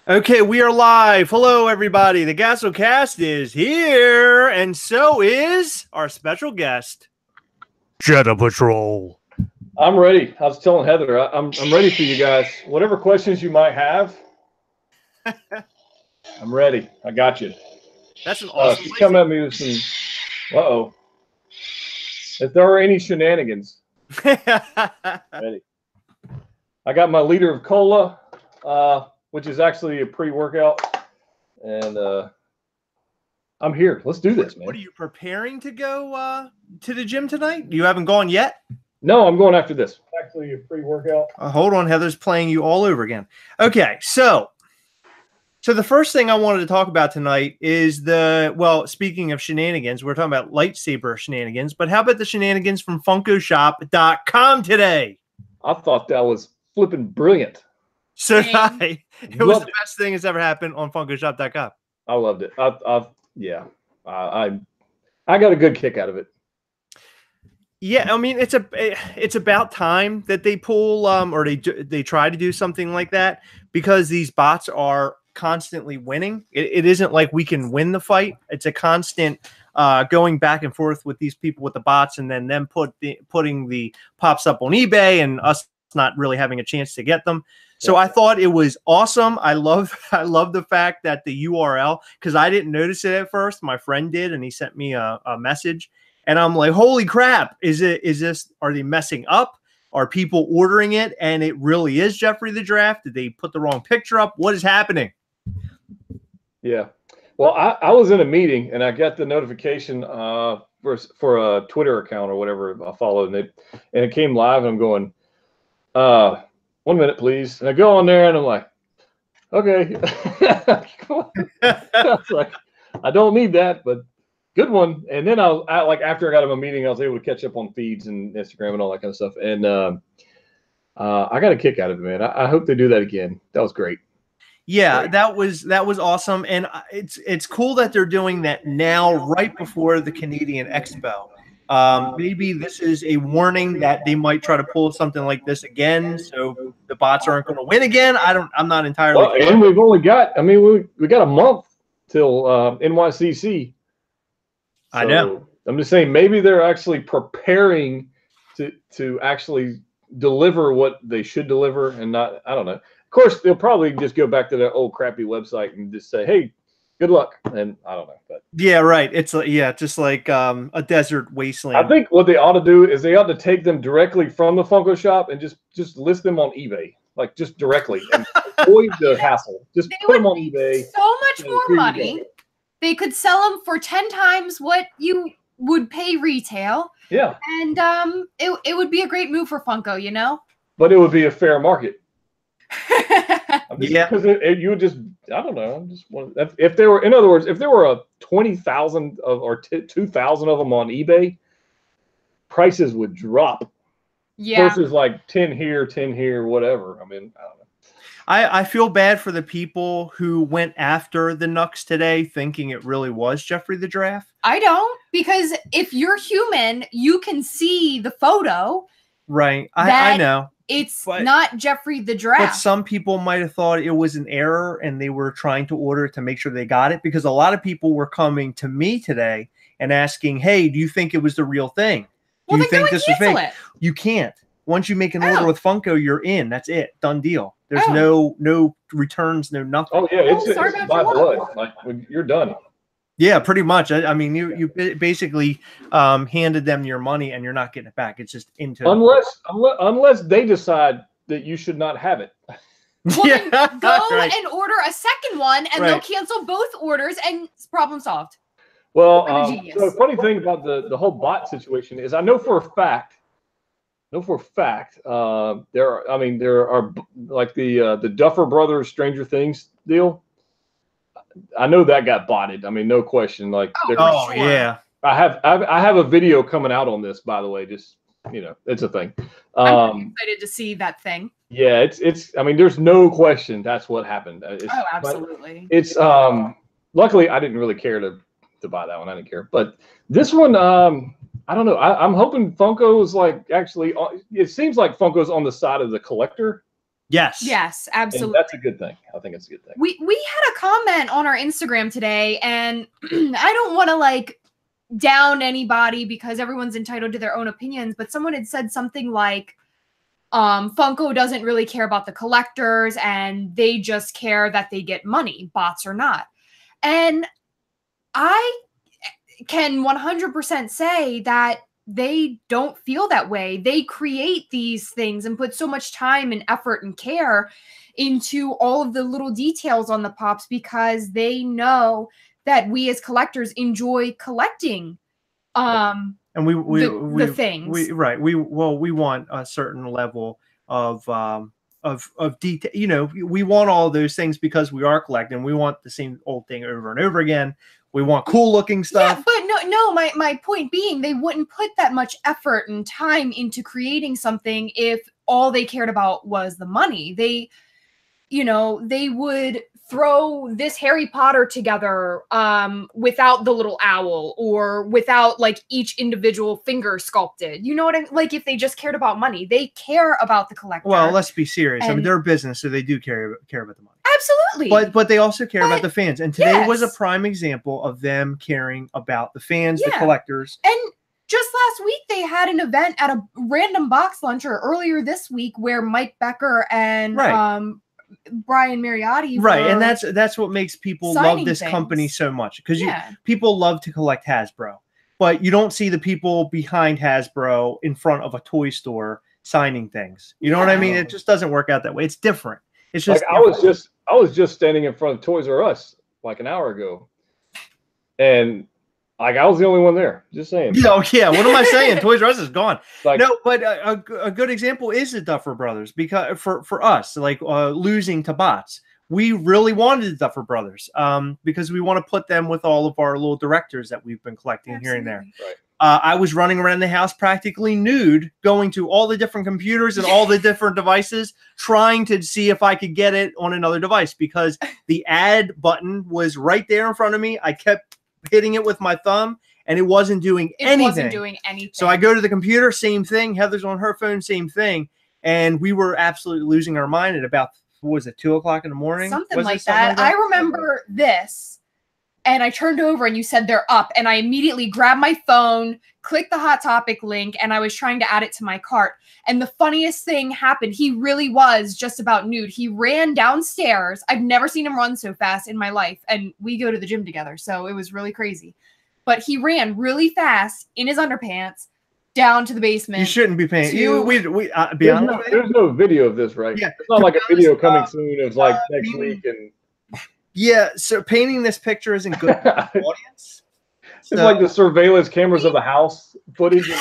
Okay, we are live. Hello, everybody. The Gastlecast is here, and so is our special guest, Jedha Patrol. I'm ready. I was telling Heather, I'm ready for you guys. Whatever questions you might have, I'm ready. I got you. That's an awesome. She's coming at me with some. Uh-oh. If there are any shenanigans, ready. I got my liter of cola, which is actually a pre-workout, and I'm here. Let's do this, man. What are you preparing to go to the gym tonight? You haven't gone yet? No, I'm going after this. Actually, a pre-workout. Hold on, Heather's playing you all over again. Okay, so the first thing I wanted to talk about tonight is speaking of shenanigans, we're talking about lightsaber shenanigans, but how about the shenanigans from FunkoShop.com today? I thought that was flipping brilliant. So it was the best thing that's ever happened on FunkoShop.com. I loved it. I got a good kick out of it. Yeah, I mean it's about time that they pull or they try to do something like that, because these bots are constantly winning. It isn't like we can win the fight. It's a constant going back and forth with these people with the bots, and then them putting the pops up on eBay and us not really having a chance to get them. So I thought it was awesome. I love the fact that the URL, because I didn't notice it at first. My friend did, and he sent me a message, and I'm like, holy crap! Are they messing up? Are people ordering it? And it really is Jeffrey the Draft. Did they put the wrong picture up? What is happening? Yeah. Well, I was in a meeting and I got the notification for a Twitter account or whatever I followed, and it came live, and I'm going, 1 minute, please. And I go on there and I'm like, okay. I was like, I don't need that, but good one. And then after I got in my meeting, I was able to catch up on feeds and Instagram and all that kind of stuff. And I got a kick out of it, man. I hope they do that again. That was great. Yeah, that was awesome. And it's cool that they're doing that now, right before the Canadian Expo. Maybe this is a warning that they might try to pull something like this again, so the bots aren't going to win again. I'm not entirely sure. And we've only got, we got a month till NYCC. So I know. I'm just saying, maybe they're actually preparing to actually deliver what they should deliver, and not, I don't know. Of course, they'll probably just go back to their old crappy website and just say, hey, good luck. And I don't know. But yeah, right. It's just like a desert wasteland. I think what they ought to do is they ought to take them directly from the Funko shop and just list them on eBay, like just directly, and avoid the hassle. Just put them on eBay. So much more money. They could sell them for 10 times what you would pay retail. Yeah. And it would be a great move for Funko, you know? But it would be a fair market. Yeah, because you would just, I don't know. If there were, in other words, if there were 20,000 or 2,000 of them on eBay, prices would drop. Yeah. Versus like 10 here, whatever. I mean, I don't know. I feel bad for the people who went after the Nux today, thinking it really was Jeffrey the Draft. I don't, because if you're human, you can see the photo. Right. I know. It's not Jeffrey the Draft. But some people might have thought it was an error and they were trying to order it to make sure they got it, because a lot of people were coming to me today and asking, hey, do you think it was the real thing? Do you think this was fake? You can't. Once you make an order with Funko, you're in. That's it. Done deal. There's no returns, no nothing. Oh, yeah. It's by blood. Like, you're done. Yeah, pretty much. I mean, you basically handed them your money and you're not getting it back. It's just into unless they decide that you should not have it. Well, then go and order a second one, and they'll cancel both orders, and it's problem solved. Well, the funny thing about the whole bot situation is, I know for a fact, there are like the Duffer Brothers Stranger Things deal. I know that got botted. I mean, no question. Like, yeah. I have a video coming out on this, by the way. Just, it's a thing. I'm excited to see that thing. Yeah, it's. I mean, there's no question that's what happened. Absolutely. It's luckily I didn't really care to buy that one. I didn't care, but this one, I don't know. I'm hoping Funko is like, actually. It seems like Funko's on the side of the collector. Yes. Yes, And absolutely. that's a good thing. I think it's a good thing. We had a comment on our Instagram today, and I don't want to like down anybody because everyone's entitled to their own opinions, but someone had said something like Funko doesn't really care about the collectors and they just care that they get money, bots or not. And I can 100% say that they don't feel that way. They create these things and put so much time and effort and care into all of the little details on the pops because they know that we as collectors enjoy collecting and the things. We want a certain level of detail. You know, we want all those things because we are collecting. We want the same old thing over and over again. We want cool looking stuff. Yeah, but no, my point being they wouldn't put that much effort and time into creating something if all they cared about was the money. They, you know, they would throw this Harry Potter together without the little owl or without like each individual finger sculpted. You know what I mean? Like if they just cared about money, they care about the collector. Well, let's be serious. I mean, they're a business, so they do care about the money. Absolutely. But they also care about the fans. And today was a prime example of them caring about the fans, the collectors. And just last week, they had an event at a random box luncher earlier this week where Mike Becker and Brian Mariotti and that's what makes people love this company so much, because people love to collect Hasbro, but you don't see the people behind Hasbro in front of a toy store signing things. You know what I mean? It just doesn't work out that way. It's different. It's just like I was just standing in front of Toys R Us like an hour ago, and like I was the only one there. Just saying. What am I saying? Toys R Us is gone. Like, no, but a good example is the Duffer Brothers, because for us, like losing to bots, we really wanted the Duffer Brothers because we want to put them with all of our little directors that we've been collecting here and there. Right. I was running around the house practically nude, going to all the different computers and all the different devices, trying to see if I could get it on another device, because the add button was right there in front of me. I kept hitting it with my thumb, and it wasn't doing anything. So I go to the computer, same thing. Heather's on her phone, same thing. And we were absolutely losing our mind at about, what was it, 2 o'clock in the morning? Something like that. I remember this. And I turned over and you said they're up. And I immediately grabbed my phone, clicked the Hot Topic link, and I was trying to add it to my cart. And the funniest thing happened. He really was just about nude. He ran downstairs. I've never seen him run so fast in my life. And we go to the gym together, so it was really crazy. But he ran really fast in his underpants down to the basement. You shouldn't be paying. There's no video of this, right? Yeah. It's not like a video coming soon. It's like next week and... Yeah, so painting this picture isn't good for the audience. It's like the surveillance cameras of the house footage.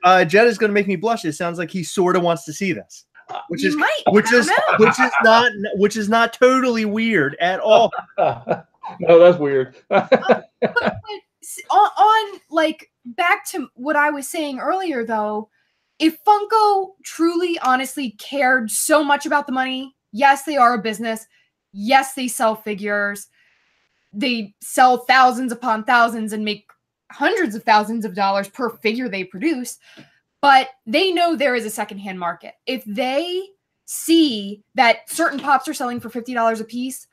Jedha's going to make me blush. It sounds like he sort of wants to see this, which is not totally weird at all. No, that's weird. but on like back to what I was saying earlier, though, if Funko truly, honestly cared so much about the money. Yes, they are a business. Yes, they sell figures. They sell thousands upon thousands and make hundreds of thousands of dollars per figure they produce. But they know there is a secondhand market. If they see that certain pops are selling for $50 a piece,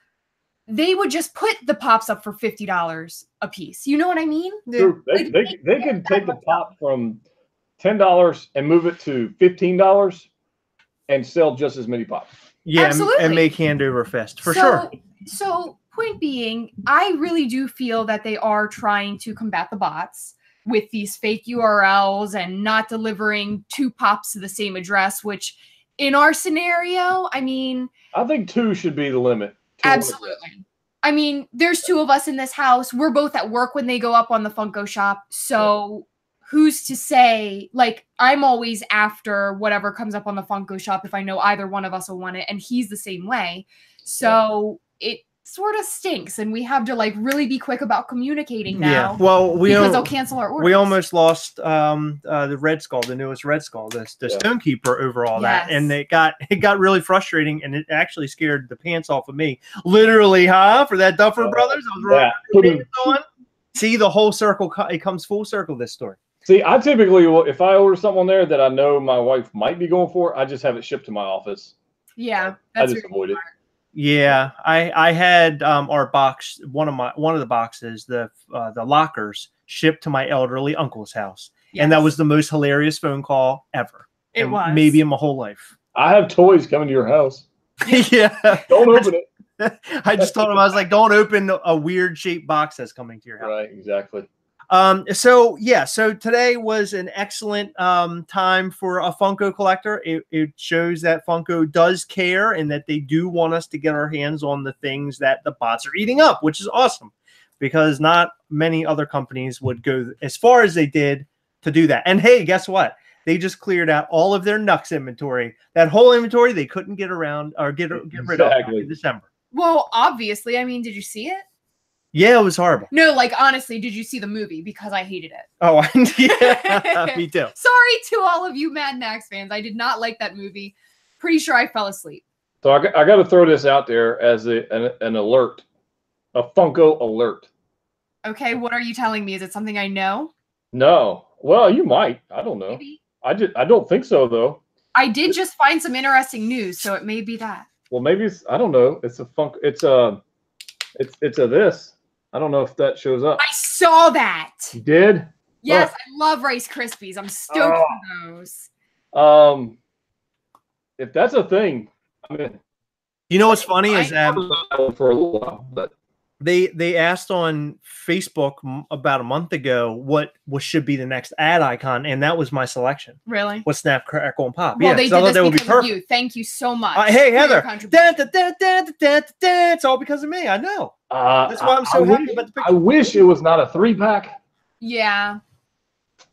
they would just put the pops up for $50 a piece. You know what I mean? Dude, they could take the pop from $10 and move it to $15 and sell just as many pops. Yeah, absolutely. And make hand over fist for sure. So point being, I really do feel that they are trying to combat the bots with these fake URLs and not delivering 2 pops to the same address, which in our scenario, I mean... I think 2 should be the limit. Absolutely. I mean, there's 2 of us in this house. We're both at work when they go up on the Funko shop. So who's to say, like, I'm always after whatever comes up on the Funko shop if I know either one of us will want it. And he's the same way. So it sort of stinks. And we have to, like, really be quick about communicating now. Yeah. Well, because they'll cancel our orders. We almost lost the Red Skull, the newest Red Skull, the Stonekeeper over all that. And it got really frustrating, and it actually scared the pants off of me. Literally, for that Duffer Brothers. I was running on. See the whole circle. It comes full circle, this story. See, I typically will, if I order something on there that I know my wife might be going for, I just have it shipped to my office. Yeah, I just avoid it. Yeah, I had our box, one of the boxes, the lockers shipped to my elderly uncle's house, and that was the most hilarious phone call ever. It was maybe in my whole life. I have toys coming to your house. Yeah, don't open it. I just told him, I was like, don't open a weird shaped box that's coming to your house. Right, exactly. So today was an excellent time for a Funko collector. It shows that Funko does care and that they do want us to get our hands on the things that the bots are eating up, which is awesome, because not many other companies would go as far as they did to do that. And hey, guess what? They just cleared out all of their Nux inventory. That whole inventory they couldn't get around or get rid of in December. Well, obviously, I mean, did you see it? Yeah, it was horrible. No, like, honestly, did you see the movie? Because I hated it. Oh, yeah, me too. Sorry to all of you Mad Max fans. I did not like that movie. Pretty sure I fell asleep. So I got to throw this out there as an alert, a Funko alert. Okay, what are you telling me? Is it something I know? No. Well, you might. I don't know. Maybe. I don't think so, though. I did just find some interesting news, so it may be that. Well, maybe it's, I don't know. It's a Funko. It's a this. I don't know if that shows up. I saw that. You did? Yes, I love Rice Krispies. I'm stoked for those. If that's a thing, I mean, you know what's funny is for a little while, but they asked on Facebook about a month ago what should be the next ad icon, and that was my selection. Really? What Snap, Crackle, and Pop? Well, yeah, they did this because of you. Thank you so much. Hey, Heather. It's all because of me. I know. That's why I'm so happy about the picture. I wish it was not a 3-pack. Yeah.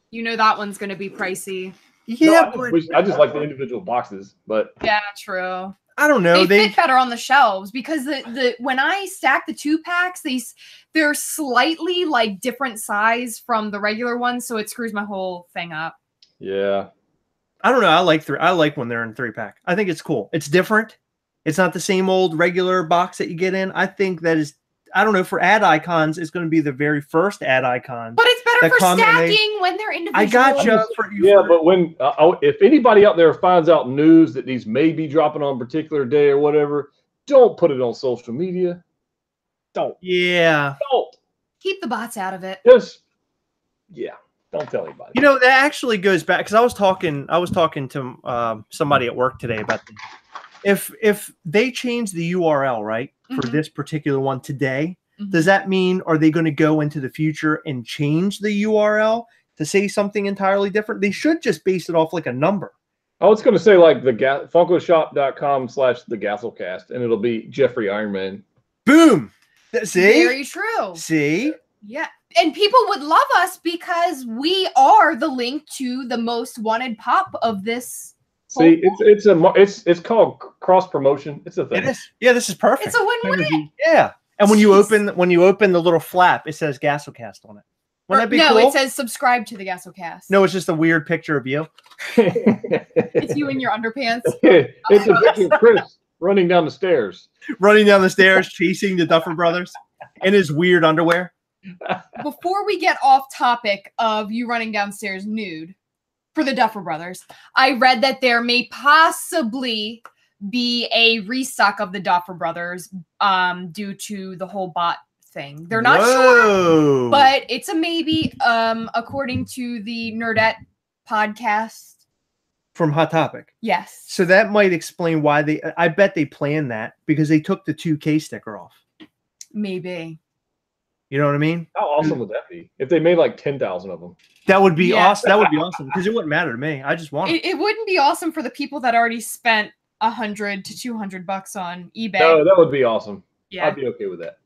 You know that one's going to be pricey. Yeah, no, I just like the individual boxes, but yeah, true. I don't know. They fit better on the shelves because the when I stack the 2-packs, they're slightly like different size from the regular ones, so it screws my whole thing up. Yeah. I don't know. I like when they're in 3-pack. I think it's cool. It's different. It's not the same old regular box that you get in. I think that is, I don't know, for ad icons, it's going to be the very first ad icon. But it's better for stacking when they're individual. I got you. Yeah, but when if anybody out there finds out news that these may be dropping on a particular day or whatever, don't put it on social media. Don't. Yeah. Don't. Keep the bots out of it. Just, yeah. Don't tell anybody. You know, that actually goes back because I was talking to somebody at work today about this. If they change the URL, right, for this particular one today, does that mean, are they going to go into the future and change the URL to say something entirely different? They should just base it off like a number. Oh, it's going to say like the funkoshop.com/the Gastlecast, and it'll be Jeffrey Ironman. Boom. See? Very true. See? Yeah. And people would love us because we are the link to the most wanted pop of this. See, it's called cross promotion. It's a thing. It is. Yeah, this is perfect. It's a win-win. Yeah. And when you open the little flap, it says Gastlecast on it. Wouldn't that be cool? No, it says subscribe to the Gastlecast. No, it's just a weird picture of you. It's you in your underpants. It's a picture of Chris running down the stairs. Running down the stairs, chasing the Duffer Brothers in his weird underwear. Before we get off topic of you running downstairs nude for the Duffer Brothers, I read that there may possibly be a restock of the Duffer Brothers due to the whole bot thing. They're not sure, but it's a maybe according to the Nerdette podcast from Hot Topic. Yes. So that might explain why I bet they planned that because they took the 2K sticker off. Maybe. You know what I mean? How awesome would that be if they made like 10,000 of them? That would be awesome. That would be awesome because it wouldn't matter to me. I just want it. It wouldn't be awesome for the people that already spent $100 to $200 on eBay. No, that would be awesome. Yeah. I'd be okay with that.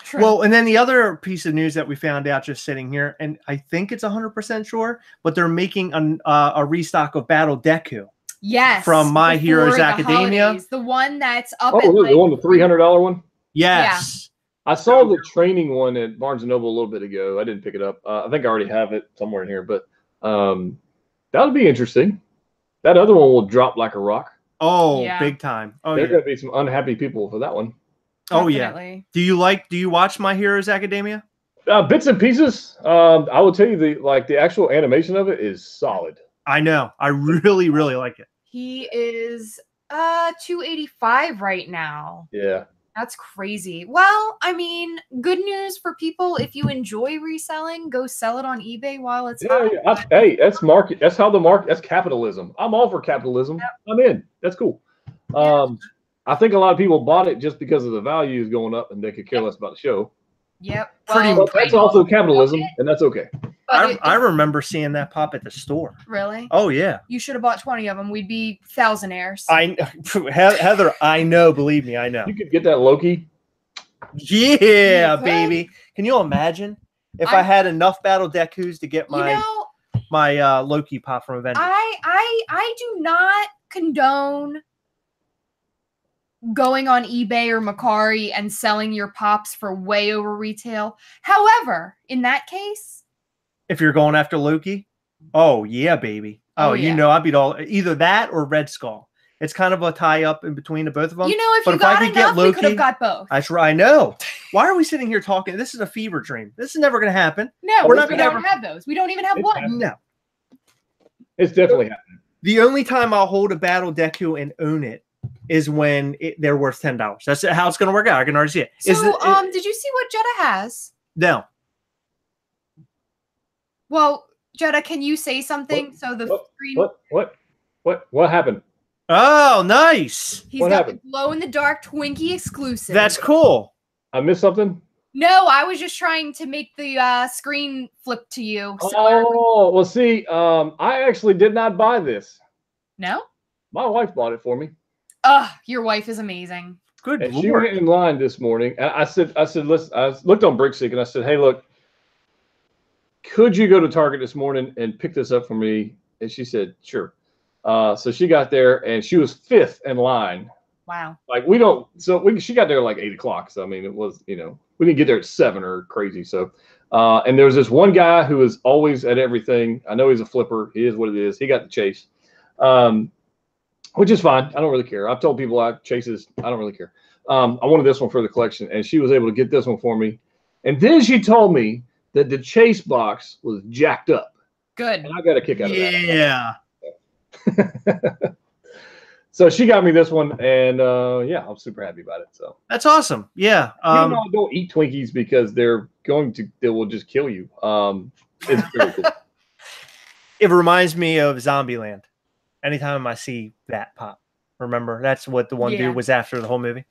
True. Well, and then the other piece of news that we found out just sitting here, and I think it's 100% sure, but they're making a restock of Battle Deku. Yes. From My Heroes Academia. Holidays. The one that's up at like, the one, the $300 one? Yes. Yeah. I saw the training one at Barnes & Noble a little bit ago. I didn't pick it up. I think I already have it somewhere in here, but that would be interesting. That other one will drop like a rock. Oh, yeah. Big time. Oh, There's going to be some unhappy people for that one. Oh, definitely. Yeah. Do you watch My Heroes Academia? Bits and pieces. I will tell you the actual animation of it is solid. I know. I really, really like it. He is 285 right now. Yeah. That's crazy. Well, I mean, good news for people. If you enjoy reselling, go sell it on eBay while it's hot. Yeah. Hey, that's market. That's how the market. That's capitalism. I'm all for capitalism. Yep. I'm in. That's cool. I think a lot of people bought it just because of the values going up, and they could care less about the show. Yep. Well, that's also capitalism, and that's okay. I remember seeing that pop at the store. Really? Oh yeah. You should have bought 20 of them. We'd be thousandaires. Heather, I know. Believe me, I know. You could get that Loki. Yeah, baby. Can you imagine if I had enough Battle Decus to get my my Loki pop from Avengers? I do not condone going on eBay or Mercari and selling your pops for way over retail. However, in that case, if you're going after Loki, oh yeah, baby. Oh, yeah. You know, I'd be either that or Red Skull. It's kind of a tie up in between the both of them. You know, if you got enough, we could have got both. I know. Why are we sitting here talking? This is a fever dream. This is never going to happen. No, we don't have those. We don't even have one. No. It's definitely happening. The only time I'll hold a Battle Deku and own it is when they're worth $10. That's how it's going to work out. I can already see it. So, did you see what Jedha has? No. Well, Jedha, can you say something? Screen. What happened? Oh, nice. He's got the glow in the dark Twinkie exclusive. That's cool. I missed something. No, I was just trying to make the screen flip to you. So well, see, I actually did not buy this. No? My wife bought it for me. Your wife is amazing. Good and Lord. She went in line this morning. And I said, listen, I looked on Brickseek and I said, hey, look, could you go to Target this morning and pick this up for me? And she said, sure. So she got there and she was 5th in line. Wow. Like she got there like 8 o'clock. So, I mean, it was, we didn't get there at 7 or crazy. So, and there was this one guy who is always at everything. I know he's a flipper. He is what it is. He got the chase. Which is fine. I don't really care. I've told people I don't really care. I wanted this one for the collection, and she was able to get this one for me. And then she told me that the chase box was jacked up. Good. And I got a kick out of that. Yeah. So she got me this one, and I'm super happy about it. So that's awesome. Yeah. I don't eat Twinkies because they will just kill you. It's very cool. It reminds me of Zombieland. Anytime I see that pop, remember that's what the one dude was after the whole movie.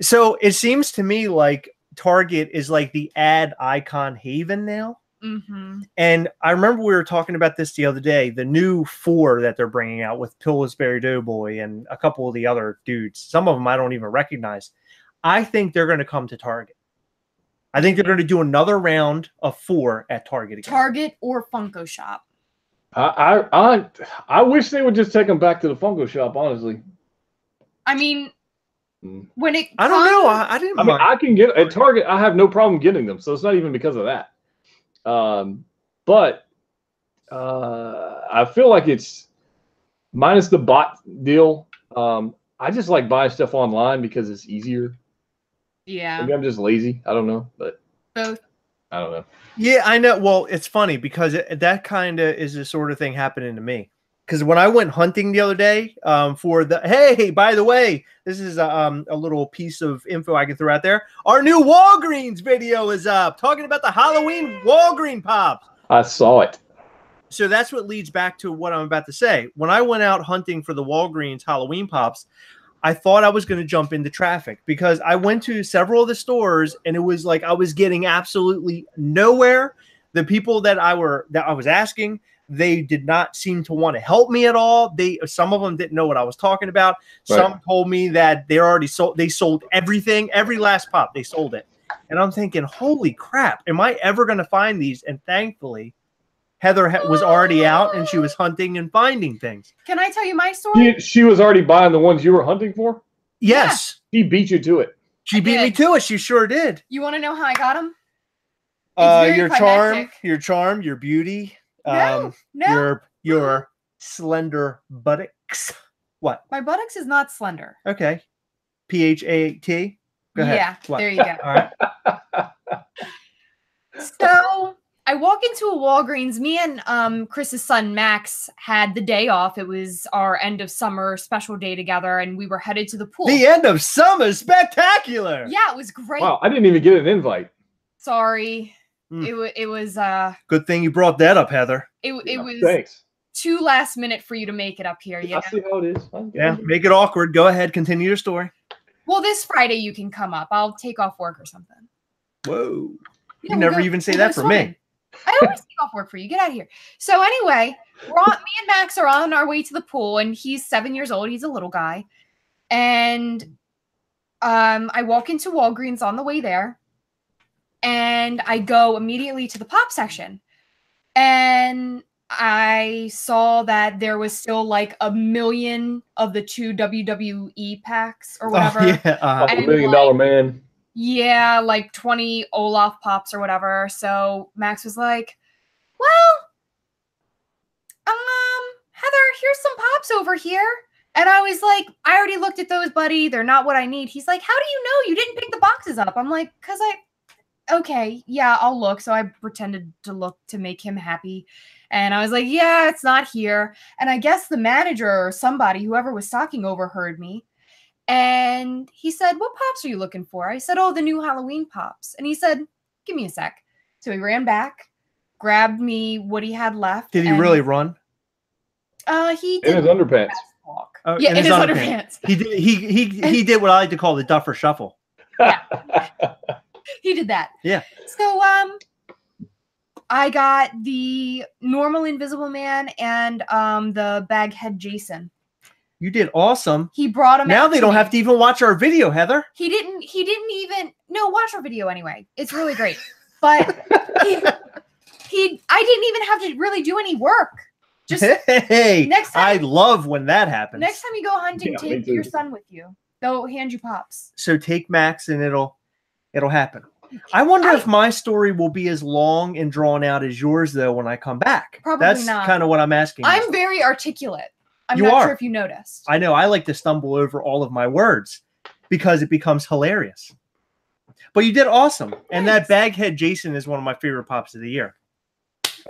So it seems to me like Target is like the ad icon haven now. Mm-hmm. And I remember we were talking about this the other day, the new 4 that they're bringing out with Pillsbury Doughboy and a couple of the other dudes. Some of them I don't even recognize. I think they're going to come to Target. I think they're going to do another round of 4 at Target again. Target or Funko Shop. I wish they would just take them back to the Funko Shop, honestly. I mean, when it I don't know. I didn't. I mean, I can get at Target. I have no problem getting them, so it's not even because of that. But I feel like it's minus the bot deal. I just like buying stuff online because it's easier. Yeah. Maybe I'm just lazy. I don't know, but both. I don't know. Yeah, I know. Well, it's funny because that kind of is the sort of thing happening to me. Because when I went hunting the other day hey, by the way, this is a little piece of info I can throw out there. Our new Walgreens video is up talking about the Halloween Walgreens pops. I saw it. So that's what leads back to what I'm about to say. When I went out hunting for the Walgreens Halloween pops, I thought I was going to jump into traffic because I went to several of the stores and it was like I was getting absolutely nowhere. The people that I was asking, they did not seem to want to help me at all. Some of them didn't know what I was talking about. Right. Some told me that they already sold. They sold everything, every last pop. They sold it, and I'm thinking, holy crap! Am I ever going to find these? And thankfully, Heather was already out and she was hunting and finding things. Can I tell you my story? She was already buying the ones you were hunting for? Yes. Yeah. She beat you to it. She beat me to it. She sure did. You want to know how I got them? Your charm, your beauty, your slender buttocks. What? My buttocks is not slender. Okay. PHAT. Go ahead. Yeah, what? there you go. All right. So I walk into a Walgreens. Me and Chris's son Max had the day off. It was our end of summer special day together, and we were headed to the pool. The end of summer spectacular. Yeah, it was great. Wow, I didn't even get an invite. Sorry. It was good thing you brought that up, Heather. It was Thanks. too last minute for you to make it up here. I see how it is. Yeah, make it awkward. Go ahead, continue your story. Well, this Friday you can come up. I'll take off work or something. Whoa. Yeah, You never even say that for me. I always take off work for you. Get out of here. So anyway, me and Max are on our way to the pool, and he's 7 years old. He's a little guy. And I walk into Walgreens on the way there, and I go immediately to the pop section. And I saw that there was still like 1 million of the 2 WWE packs or whatever. Oh, yeah. $1 million man. Yeah, like 20 Olaf pops or whatever. So Max was like, well, Heather, here's some pops over here. And I was like, I already looked at those, buddy. They're not what I need. He's like, how do you know you didn't pick the boxes up? I'm like, okay, yeah, I'll look. So I pretended to look to make him happy. And I was like, yeah, it's not here. And I guess the manager or somebody, whoever was talking, overheard me. And he said, what pops are you looking for? I said, oh, the new Halloween pops. And he said, give me a sec. So he ran back, grabbed me what he had left. Did he really run? He did. In his underpants. Yeah, in his underpants. He did what I like to call the duffer shuffle. Yeah. He did that. Yeah. So I got the normal Invisible Man and the Baghead Jason. You did awesome. He brought him. Now they don't have to even watch our video, Heather. He didn't even watch our video anyway. It's really great. But I didn't even have to really do any work. Just hey, next time, I love when that happens. Next time you go hunting, take your son with you. They'll hand you pops. So take Max and it'll happen. I wonder if my story will be as long and drawn out as yours though when I come back. Probably That's not. kind of what I'm asking. I'm very articulate. I'm not sure if you noticed. I know. I like to stumble over all of my words because it becomes hilarious. But you did awesome. Thanks. And that Baghead Jason is one of my favorite pops of the year.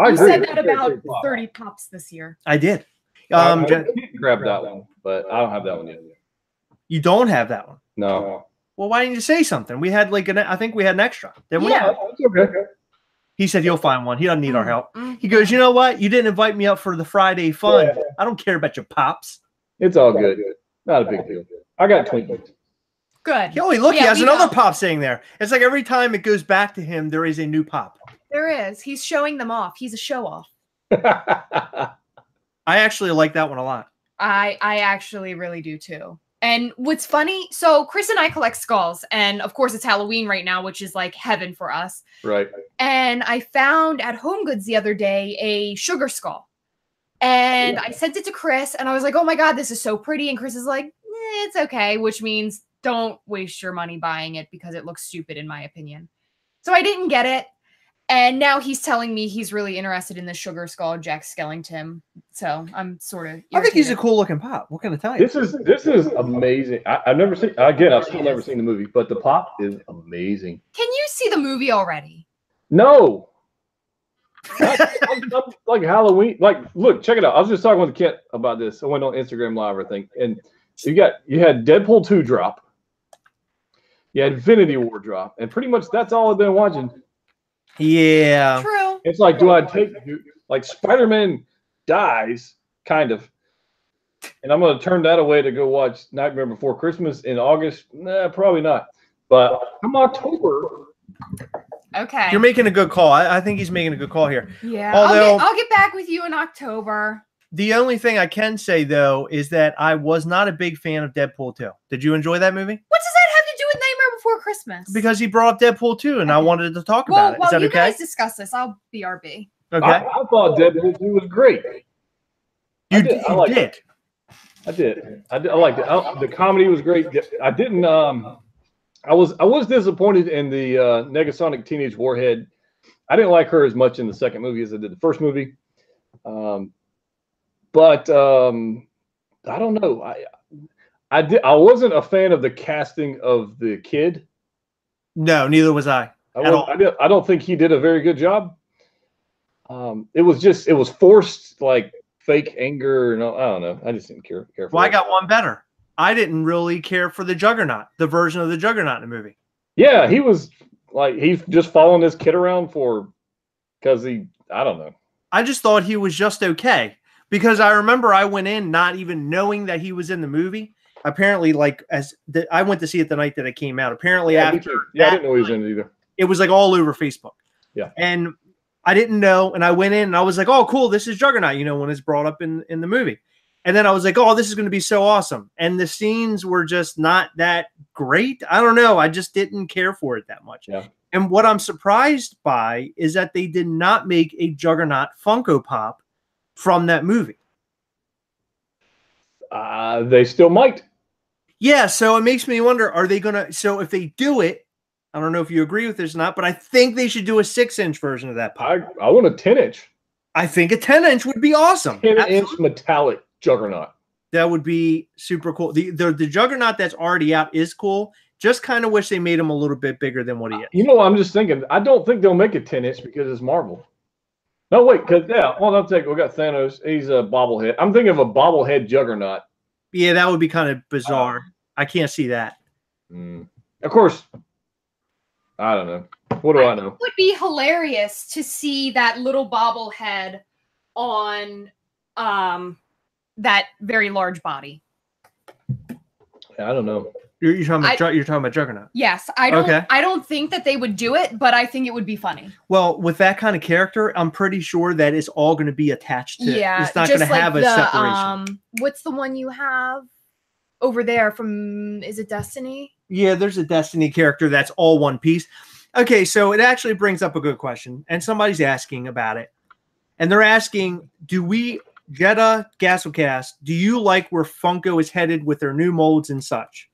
You said that about 30 pops this year. I did. I grabbed that one, but I don't have that one yet. You don't have that one? No. Well, why didn't you say something? We had I think we had an extra. Didn't we? Yeah, that's okay. He said he'll find one. He doesn't need our help. He goes, you know what? You didn't invite me up for the Friday fun. Yeah. I don't care about your pops. It's all good. Not a big deal. I got Twinkies. Good. Oh, look, he has another pop sitting there. It's like every time it goes back to him, there is a new pop. There is. He's showing them off. He's a show off. I actually like that one a lot. I actually really do too. And what's funny, so Chris and I collect skulls, and of course it's Halloween right now, which is like heaven for us. Right. And I found at Home Goods the other day a sugar skull. And I sent it to Chris, and I was like, oh my God, this is so pretty. And Chris is like, it's okay, which means don't waste your money buying it because it looks stupid in my opinion. So I didn't get it. And now he's telling me he's really interested in the sugar skull Jack Skellington. So I'm sort of irritated. I think he's a cool looking pop. What can I tell you? This is amazing. I've never seen, again, I've still never seen the movie, but the pop is amazing. Can you see the movie already? No. I'm like Halloween. Like, look, check it out. I was just talking with a kid about this. I went on Instagram Live, I think. And you had Deadpool 2 drop. You had Infinity War drop. And pretty much that's all I've been watching. Yeah. True. It's like, do I take, like, Spider-Man dies, kind of. And I'm going to turn that away to go watch Nightmare Before Christmas in August. Nah, probably not. But come October. Okay. You're making a good call. I think he's making a good call here. Yeah. Although, I'll get back with you in October. The only thing I can say, though, is that I was not a big fan of Deadpool 2. Did you enjoy that movie? What does that have to do with Nightmare Before Christmas? Because he brought up Deadpool 2, and I wanted to talk about it. Is that you okay? Guys discuss this. I'll BRB. Okay. I thought Deadpool 2 was great. You did. I liked it. I liked it. The comedy was great. I didn't. I was disappointed in the Negasonic Teenage Warhead. I didn't like her as much in the second movie as I did the first movie. But I don't know. I wasn't a fan of the casting of the kid. No, neither was I. I don't think he did a very good job. It was forced, like fake anger. No, I don't know. I just didn't care for Well, I got one better. I didn't really care for the Juggernaut, the version of the Juggernaut in the movie. Yeah, he was like, he's just following this kid around because I don't know. I just thought he was just okay, because I remember I went in not even knowing that he was in the movie. Apparently, like I went to see it the night that it came out. Apparently, after I didn't know he was in it either. It was like all over Facebook. Yeah, and I didn't know, and I went in and I was like, "Oh, cool! This is Juggernaut." You know, when it's brought up in the movie, and then I was like, "Oh, this is going to be so awesome!" And the scenes were just not that great. I don't know. I just didn't care for it that much. Yeah. And what I'm surprised by is that they did not make a Juggernaut Funko Pop from that movie. They still might. Yeah, so it makes me wonder, are they going to... So if they do it, I don't know if you agree with this or not, but I think they should do a 6-inch version of that pop. I want a 10-inch. I think a 10-inch would be awesome. 10-inch metallic Juggernaut. That would be super cool. The Juggernaut that's already out is cool. Just kind of wish they made him a little bit bigger than what he is. You know, I'm just thinking, I don't think they'll make a 10-inch because it's Marvel. No, wait, because, hold on a second. We got Thanos. He's a bobblehead. I'm thinking of a bobblehead Juggernaut. Yeah, that would be kind of bizarre. I can't see that. Of course, I don't know. What do I know? It would be hilarious to see that little bobblehead on that very large body. I don't know. You're talking about Juggernaut. Yes, I don't think that they would do it, but I think it would be funny. Well, with that kind of character, I'm pretty sure that it's all going to be attached to. Yeah, it's not going to have a separation. What's the one you have over there from? Is it Destiny? Yeah, there's a Destiny character that's all one piece. Okay, so it actually brings up a good question, and somebody's asking about it, and they're asking, Jedha Gastlecast, do you like where Funko is headed with their new molds and such?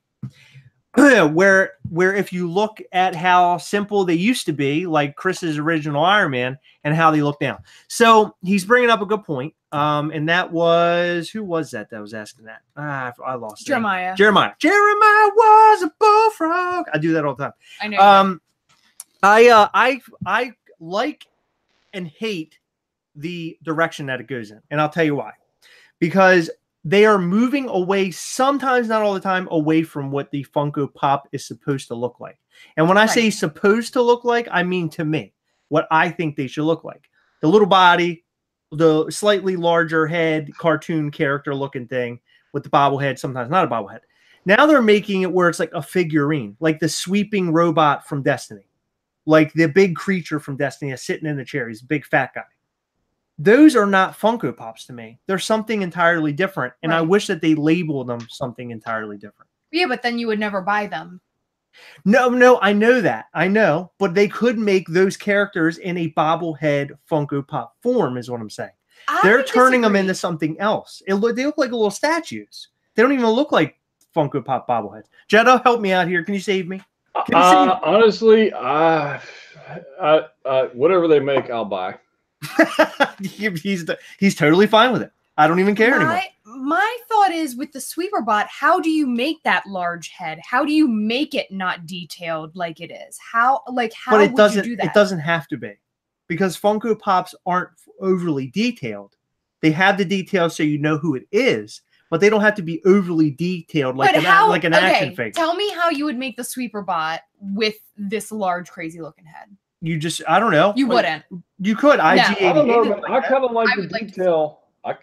where if you look at how simple they used to be, like Chris's original Iron Man, and how they look now. So he's bringing up a good point. And that was, who was that was asking that? I lost it. Jeremiah. Jeremiah was a bullfrog. I do that all the time. I know. I like and hate the direction that it goes in, and I'll tell you why. Because they are moving away, sometimes, not all the time, away from what the Funko Pop is supposed to look like. And when I say supposed to look like, I mean to me, what I think they should look like. The little body, the slightly larger head, cartoon character looking thing with the bobblehead, sometimes not a bobblehead. Now they're making it where it's like a figurine, like the sweeping robot from Destiny. Like the big creature from Destiny is sitting in the chair. He's a big fat guy. Those are not Funko Pops to me. They're something entirely different. And I wish that they labeled them something entirely different. Yeah, but then you would never buy them. No, I know that. I know. But they could make those characters in a bobblehead Funko Pop form, is what I'm saying. They're turning them into something else. They look like little statues. They don't even look like Funko Pop bobbleheads. Jedha, help me out here. Can you save me? Honestly, whatever they make, I'll buy. He's totally fine with it. I don't even care anymore. My thought is, with the sweeper bot, how do you make that large head? How do you make it not detailed like it is? How would you do that? It doesn't have to be, because Funko Pops aren't overly detailed. They have the details so you know who it is, but they don't have to be overly detailed like an action figure. Tell me how you would make the sweeper bot with this large, crazy looking head. You just, I don't know. You wouldn't. You could. I don't know. I kind of like the detail. I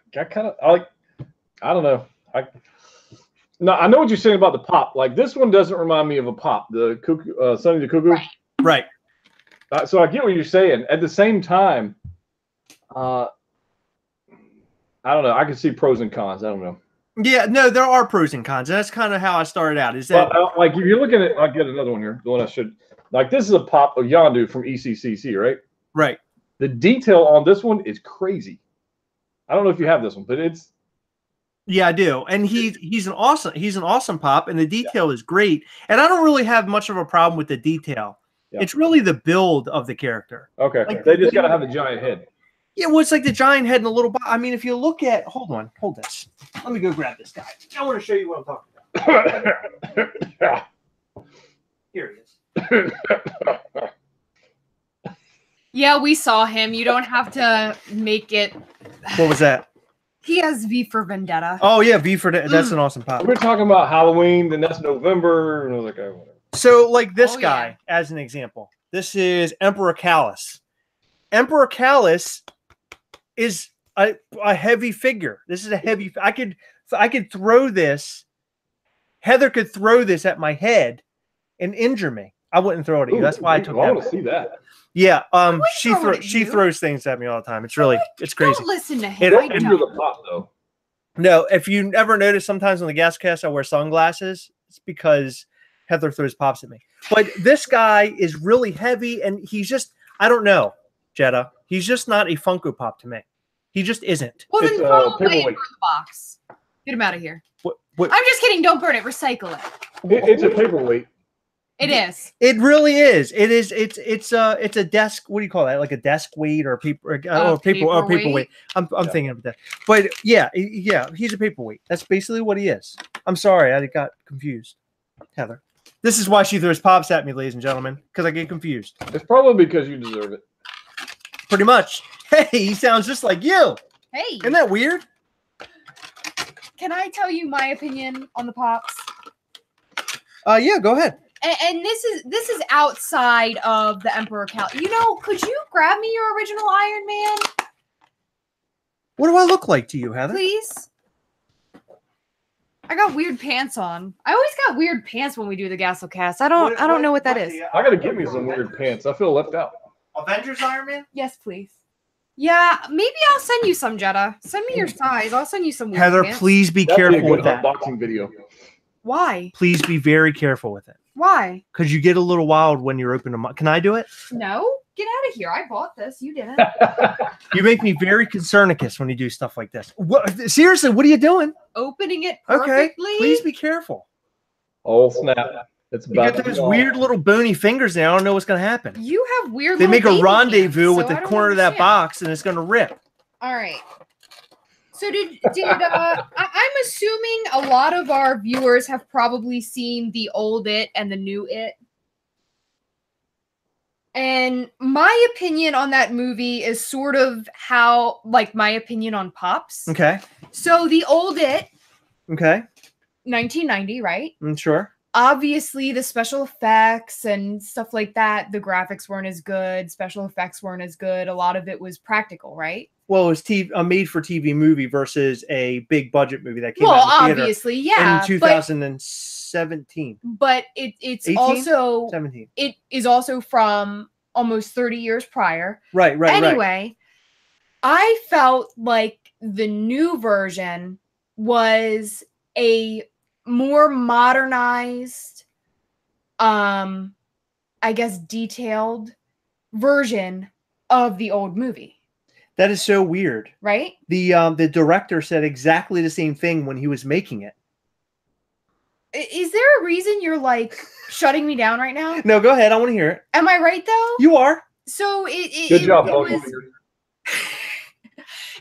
don't know. I know what you're saying about the pop. Like, this one doesn't remind me of a pop. The Cuckoo, Sonny the Cuckoo. Right. So I get what you're saying. At the same time, I don't know. I can see pros and cons. I don't know. Yeah, no, there are pros and cons. And that's kind of how I started out. Is that like, if you're looking at, I'll get another one here. The one I should. Like, this is a pop of Yondu from ECCC, right? Right. The detail on this one is crazy. I don't know if you have this one, but it's. Yeah, I do. And he's an awesome pop, and the detail is great. And I don't really have much of a problem with the detail. Yeah. It's really the build of the character. Okay. Like, they just got to have the giant head. Yeah, well, it's like the giant head and the little body. I mean, if you look at, hold this. Let me go grab this guy. I want to show you what I'm talking about. Here he is. Yeah, we saw him. You don't have to make it. What was that? He has V for Vendetta. Oh yeah, V for that's an awesome pop. We were talking about Halloween, then that's November, and I was like, oh, whatever. So like this guy, yeah. as an example, this is Emperor Callus. Emperor Callus is a heavy figure. This is a heavy. I could throw this. Heather could throw this at my head and injure me. I wouldn't throw it at you. That's why I took that. I want to see that. Yeah, she you. throws things at me all the time. It's really it's crazy. Don't listen to him. Don't injure the pop though. No, if you ever notice, sometimes on the Gastlecast I wear sunglasses. It's because Heather throws pops at me. But this guy is really heavy, and he's just I don't know, Jedha. He's just not a Funko Pop to me. He just isn't. Well, then throw away paperweight. the box. Get him out of here. What? I'm just kidding. Don't burn it. Recycle it. It's a paperweight. It is. It really is. It is. It's a desk. What do you call that? Like a desk weight or paperweight. I'm thinking of that. But yeah, he's a paperweight. That's basically what he is. I'm sorry, I got confused, Heather. This is why she throws pops at me, ladies and gentlemen, because I get confused. It's probably because you deserve it. Pretty much. Hey, he sounds just like you. Hey. Isn't that weird? Can I tell you my opinion on the pops? Yeah, go ahead. And this is outside of the Emperor Cal. You know, could you grab me your original Iron Man? What do I look like to you, Heather? Please. I got weird pants on. I always got weird pants when we do the Gastlecast. I don't know what that is. I gotta get me some weird pants. I feel left out. Avengers Iron Man? Yes, please. Yeah, maybe I'll send you some, Jedha. Send me your size. I'll send you some weird Heather, pants. please be That'd careful be a good with that. unboxing video. Why? Please be very careful with it. Why? Because you get a little wild when you're opening them up. Can I do it? No. Get out of here. I bought this. You didn't. You make me very concernicus when you do stuff like this. Seriously, what are you doing? Opening it Okay, perfectly. please be careful. Oh snap! It's You about got those weird little bony fingers there. I don't know what's going to happen. You have weird. They little make a baby rendezvous hands, with so the I don't corner of that understand. box, and it's going to rip. All right. So I'm assuming a lot of our viewers have probably seen the old It and the new It. And my opinion on that movie is sort of how, like, my opinion on Pops. Okay. So the old It, Okay. 1990, right? I'm sure. Obviously, the special effects and stuff like that, the graphics weren't as good. Special effects weren't as good. A lot of it was practical, right? Well, it was a made-for-TV movie versus a big budget movie that came Well, out in the theater obviously, yeah. in 2017. But it's 18? also 17. it is also from almost 30 years prior. Right. Anyway, I felt like the new version was a more modernized, I guess detailed version of the old movie. That is so weird. Right? The director said exactly the same thing when he was making it. Is there a reason you're like shutting me down right now? No, go ahead. I want to hear it. Am I right though? You are. So Good job, it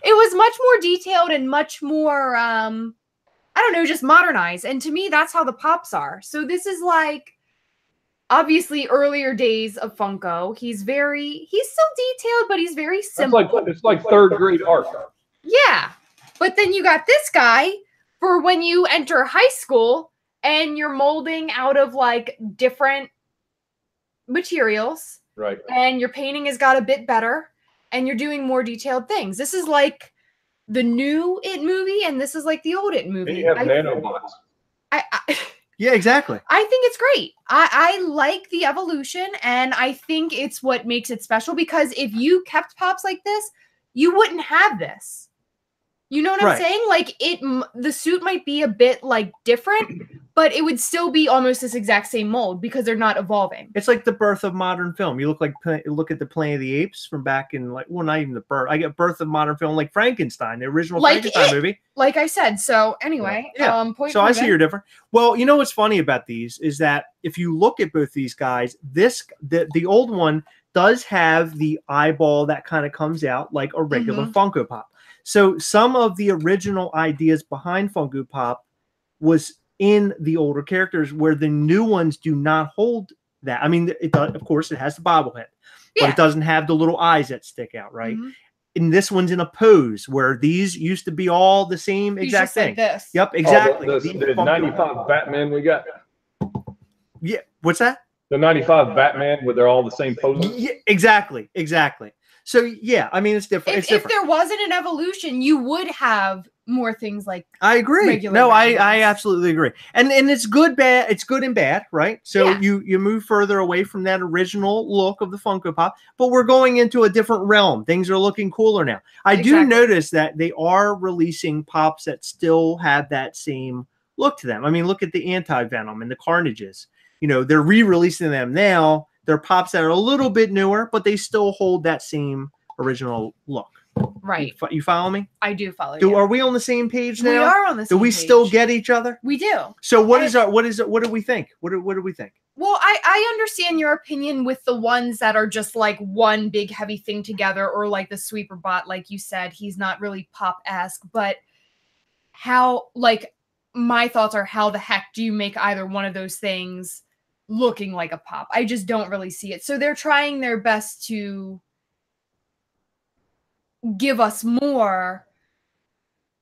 was much more detailed and much more I don't know, just modernized. And to me, that's how the Pops are. So this is like obviously earlier days of Funko. He's still detailed, but he's very simple. It's like third grade art. Yeah. But then you got this guy for when you enter high school and you're molding out of like different materials. Right. And your painting has got a bit better and you're doing more detailed things. This is like the new It movie and this is like the old It movie. And you have nanobots. Yeah, exactly. I think it's great. I like the evolution and I think it's what makes it special because if you kept Pops like this, you wouldn't have this. You know what I'm saying? Like the suit might be a bit like different, but it would still be almost this exact same mold because they're not evolving. It's like the birth of modern film. You look at the Planet of the Apes from back in not even the birth. I get birth of modern film like Frankenstein, the original Frankenstein movie. Like I said. So anyway, yeah. So I see you're different. Well, you know what's funny about these is that if you look at both these guys, the old one does have the eyeball that kind of comes out like a regular Funko Pop. So some of the original ideas behind Funko Pop was in the older characters where the new ones do not hold that. I mean, of course, it has the bobblehead. but it doesn't have the little eyes that stick out, right? Mhm. And this one's in a pose where these used to be all the same exact thing. Like this. Yep, exactly. The 95 Batman we got. Yeah, what's that? The 95 Batman where they're all the same poses. Yeah, exactly. So yeah, I mean it's different. If there wasn't an evolution, you would have more things like I agree. No, Batmans. I absolutely agree. And it's good, bad. It's good and bad, right? So you move further away from that original look of the Funko Pop, but we're going into a different realm. Things are looking cooler now. I do notice that they are releasing pops that still have that same look to them. I mean, look at the Anti-Venom and the Carnages. You know, they're re-releasing them now. They're pops that are a little bit newer, but they still hold that same original look. Right. You follow me? I do follow you. Are we on the same page now? We are on the same page. Do we still get each other? We do. So what do we think? What do we think? Well, I understand your opinion with the ones that are just like one big heavy thing together, or like the sweeper bot, like you said, he's not really pop-esque, but how, like, my thoughts are, how the heck do you make either one of those things looking like a pop? I just don't really see it. So they're trying their best to give us more,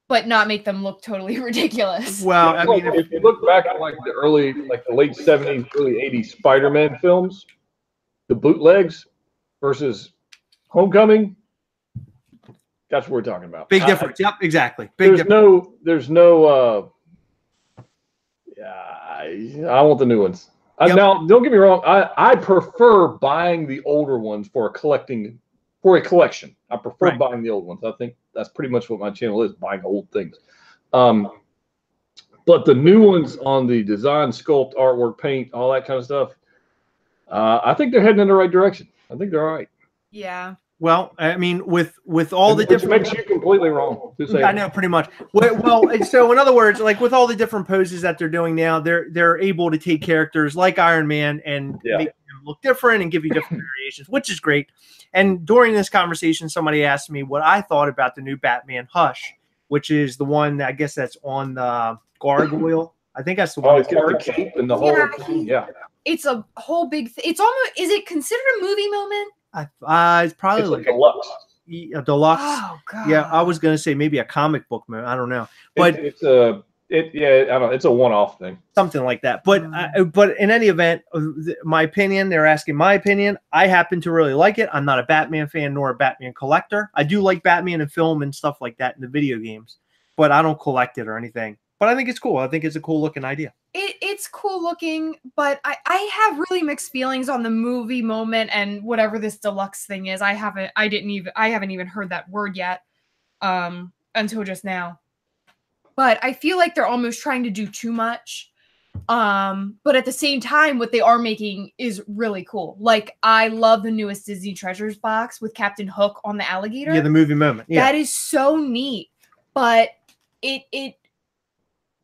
but not make them look totally ridiculous. Well, I mean, if you look back at like the late 70s, early 80s Spider-Man films, the bootlegs versus Homecoming, that's what we're talking about. Big difference. Yep, exactly. There's no I want the new ones. Now, don't get me wrong. I prefer buying the older ones for a collection. I prefer buying the old ones. I think that's pretty much what my channel is, buying old things. But the new ones on the design, sculpt, artwork, paint, all that kind of stuff, I think they're heading in the right direction. I think they're all right. Yeah. Well, I mean, with all the different, makes you completely wrong. I know, pretty much. Well, so in other words, like with all the different poses that they're doing now, they're able to take characters like Iron Man and make them look different and give you different variations, which is great. And during this conversation, somebody asked me what I thought about the new Batman Hush, which is the one that I guess that's on the gargoyle. I think that's the one. It's got the cape and the whole thing. Yeah. It's a whole big thing. It's almost, is it considered a movie moment? It's probably like a deluxe. A deluxe. Oh god. Yeah, I was gonna say maybe a comic book moment. I don't know, but I don't know. It's a one-off thing, something like that. But in any event, my opinion. They're asking my opinion. I happen to really like it. I'm not a Batman fan nor a Batman collector. I do like Batman in film and stuff like that in the video games, but I don't collect it or anything. But I think it's cool. I think it's a cool looking idea. It's cool looking, but I have really mixed feelings on the movie moment and whatever this deluxe thing is. I haven't even heard that word yet until just now. But I feel like they're almost trying to do too much. But at the same time, what they are making is really cool. Like, I love the newest Disney Treasures box with Captain Hook on the alligator. Yeah, the movie moment. Yeah. That is so neat. But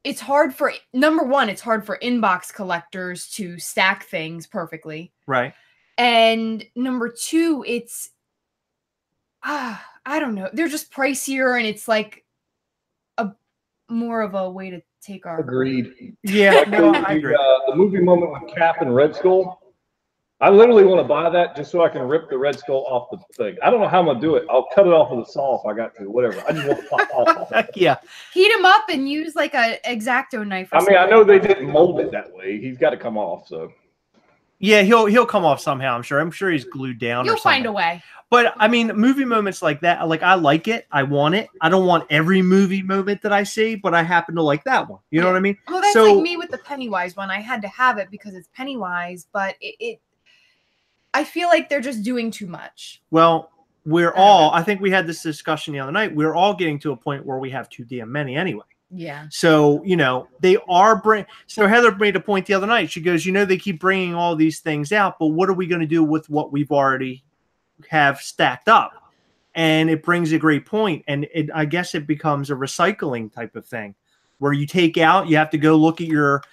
it's hard for, number one, it's hard for inbox collectors to stack things perfectly. Right. And number two, it's, I don't know. They're just pricier, and it's like more of a way to take our. Agreed. Yeah, like I agree. The movie moment with Cap and Red Skull. I literally want to buy that just so I can rip the Red Skull off the thing. I don't know how I'm gonna do it. I'll cut it off with a saw if I got to. Whatever. I just want to pop off. Yeah. Heat him up and use like a X-Acto knife. I mean, I know they didn't mold it that way. He's got to come off. So. Yeah, he'll come off somehow. I'm sure he's glued down. You'll find a way. But I mean, movie moments like that, like I like it. I want it. I don't want every movie moment that I see, but I happen to like that one. You know what I mean? Well, that's like me with the Pennywise one. I had to have it because it's Pennywise, but I feel like they're just doing too much. Well, I think we had this discussion the other night. We're all getting to a point where we have too damn many anyway. Yeah. So, they are so Heather made a point the other night. She goes, they keep bringing all these things out, but what are we going to do with what we've already have stacked up? And it brings a great point. And I guess it becomes a recycling type of thing where you take out, you have to go look at your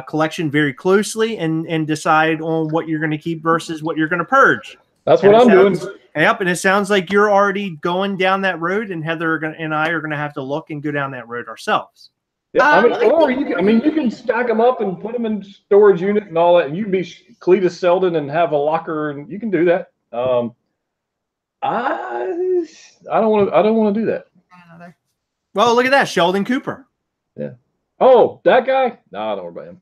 collection very closely and decide on what you're going to keep versus what you're going to purge. That's what I'm doing. Yep, and it sounds like you're already going down that road, and Heather and I are going to have to look and go down that road ourselves. Yeah, you can stack them up and put them in storage unit and all that, and you can be Cletus Selden and have a locker, and you can do that. I don't want to do that. Another. Well, look at that, Sheldon Cooper. Yeah. Oh, that guy? No, I don't worry about him.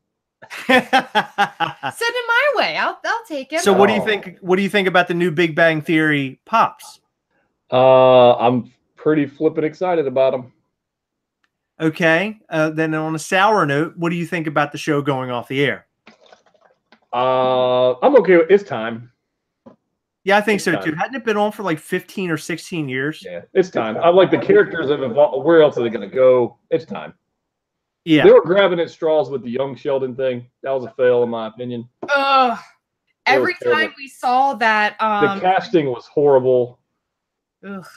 Send him my way. I'll take him. So what do you think? What do you think about the new Big Bang Theory pops? I'm pretty flippin' excited about them. Okay. Then on a sour note, what do you think about the show going off the air? I'm okay with it's time. Yeah, I think so too. Hadn't it been on for like 15 or 16 years? Yeah, it's time. I like the characters have evolved. Where else are they going to go? It's time. Yeah. They were grabbing at straws with the young Sheldon thing. That was a fail, in my opinion. Every time we saw that, the casting was horrible. Ugh.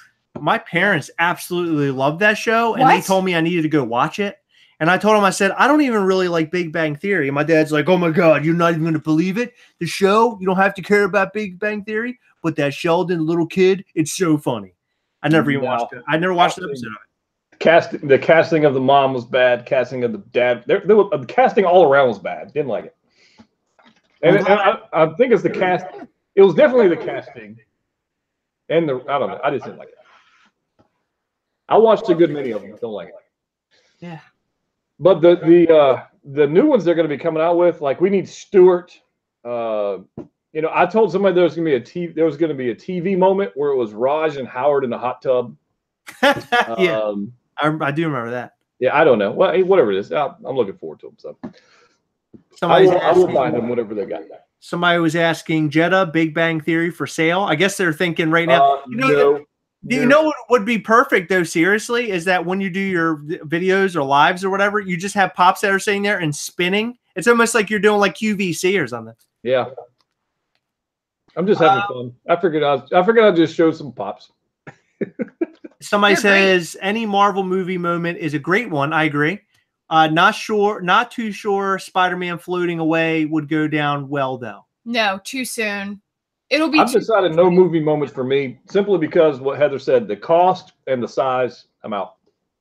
My parents absolutely loved that show, and they told me I needed to go watch it. And I told them, I said, I don't even really like Big Bang Theory. And my dad's like, oh my God, you're not even going to believe it. The show, you don't have to care about Big Bang Theory, but that Sheldon little kid, it's so funny. I never even watched it. I never watched an episode of it. The casting of the mom was bad. Casting of the dad, the casting all around was bad. Didn't like it. And I think it's the cast. It was definitely the casting. And I don't know. I just didn't like it. I watched a good many of them. Don't like it. Yeah. But the new ones they're going to be coming out with, like we need Stewart. I told somebody there was going to be a TV moment where it was Raj and Howard in a hot tub. Yeah, I do remember that. Yeah, I don't know. Well, whatever it is, I'm looking forward to them. So I will buy them whatever they got. Somebody was asking Jedha Big Bang Theory for sale. I guess they're thinking right now. You know what would be perfect though? Seriously, is that when you do your videos or lives or whatever, you just have pops that are sitting there and spinning. It's almost like you're doing like QVC or something. Yeah, I'm just having fun. I figured I'd just show some pops. Somebody says any Marvel movie moment is a great one. I agree. Not too sure. Spider-Man floating away would go down well though. No, too soon. It'll be. I've decided no movie moments for me simply because what Heather said, the cost and the size. I'm out.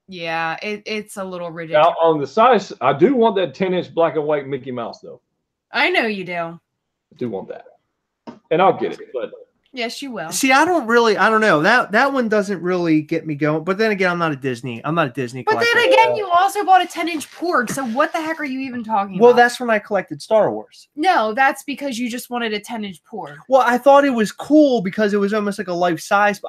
Yeah, it's a little ridiculous. Now on the size, I do want that 10-inch black and white Mickey Mouse though. I know you do. I do want that, and I'll get it. But yes, you will. See, I don't know. That one doesn't really get me going. But then again, I'm not a Disney collector. But then again, you also bought a 10-inch Porg. So what the heck are you even talking about? Well, that's when I collected Star Wars. No, that's because you just wanted a 10-inch Porg. Well, I thought it was cool because it was almost like a life size.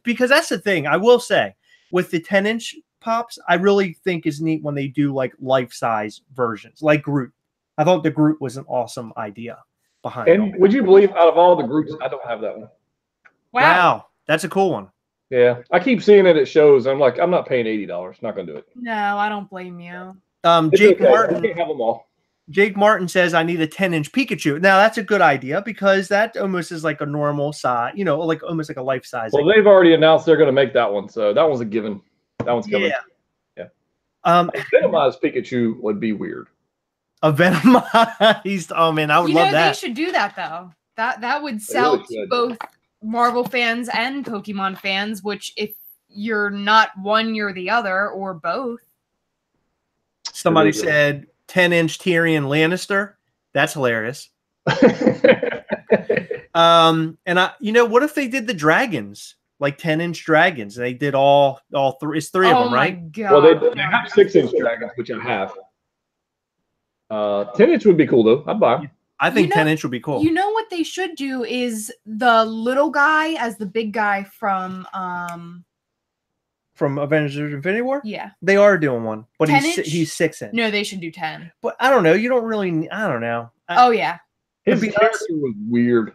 Because that's the thing. I will say with the 10-inch pops, I really think is neat when they do like life size versions, like Groot. I thought the Groot was an awesome idea behind it. And would you believe out of all the groups, I don't have that one. Wow. That's a cool one. Yeah. I keep seeing it at shows. I'm like, I'm not paying $80. Not going to do it. No, I don't blame you. Jake Martin. I can't have them all. Jake Martin says, I need a 10-inch Pikachu. Now, that's a good idea because that almost is like a normal size, like almost like a life size. Well, they've already announced they're going to make that one. So that one's a given. That one's coming. Yeah. A Venomized Pikachu would be weird. A Venomized. Oh, man, I would love that. They should do that, though. That would sell to both Marvel fans and Pokemon fans, which if you're not one, you're the other, or both. Somebody said 10-inch Tyrion Lannister. That's hilarious. And what if they did the dragons, like 10-inch dragons? They did all three. It's three of them, right? Oh my God. Well, they have 6-inch dragons, which I have. 10-inch would be cool though. I'd buy them. I think 10-inch would be cool. You know what they should do is the little guy as the big guy from Avengers Infinity War? Yeah. They are doing one, but he's 6-inch. No, they should do 10. But I don't know. You don't really, I don't know. Oh, yeah. His character was weird.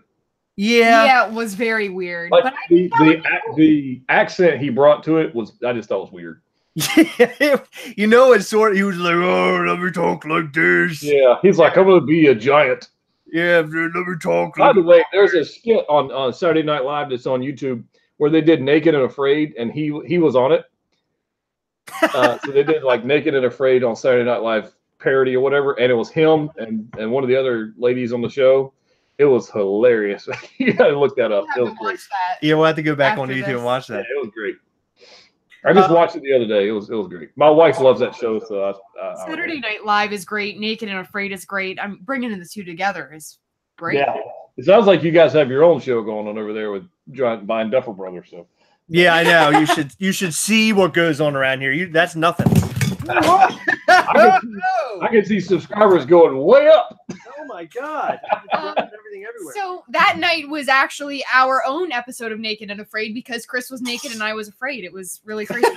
Yeah. Yeah, it was very weird. Like but the accent he brought to it I just thought was weird. It's sort of, he was like, oh, let me talk like this. Yeah, he's like, I'm going to be a giant. Yeah, let me talk. By the way, there's a skit on Saturday Night Live that's on YouTube where they did Naked and Afraid, and he was on it. So they did like Naked and Afraid on Saturday Night Live parody or whatever, and it was him and one of the other ladies on the show. It was hilarious. You gotta look that up. It was great. Yeah, we'll have to go back on YouTube and watch that. Yeah, it was great. I just watched it the other day. It was great. My wife loves that show, so Saturday Night Live is great. Naked and Afraid is great. I'm bringing the two together is great. Yeah, It sounds like you guys have your own show going on over there with buying Duffer Brothers. So Yeah, I know. You should see what goes on around here. That's nothing. I can see subscribers going way up. Oh my God. Everything everywhere. So that night was actually our own episode of Naked and Afraid because Chris was naked and I was afraid. It was really crazy.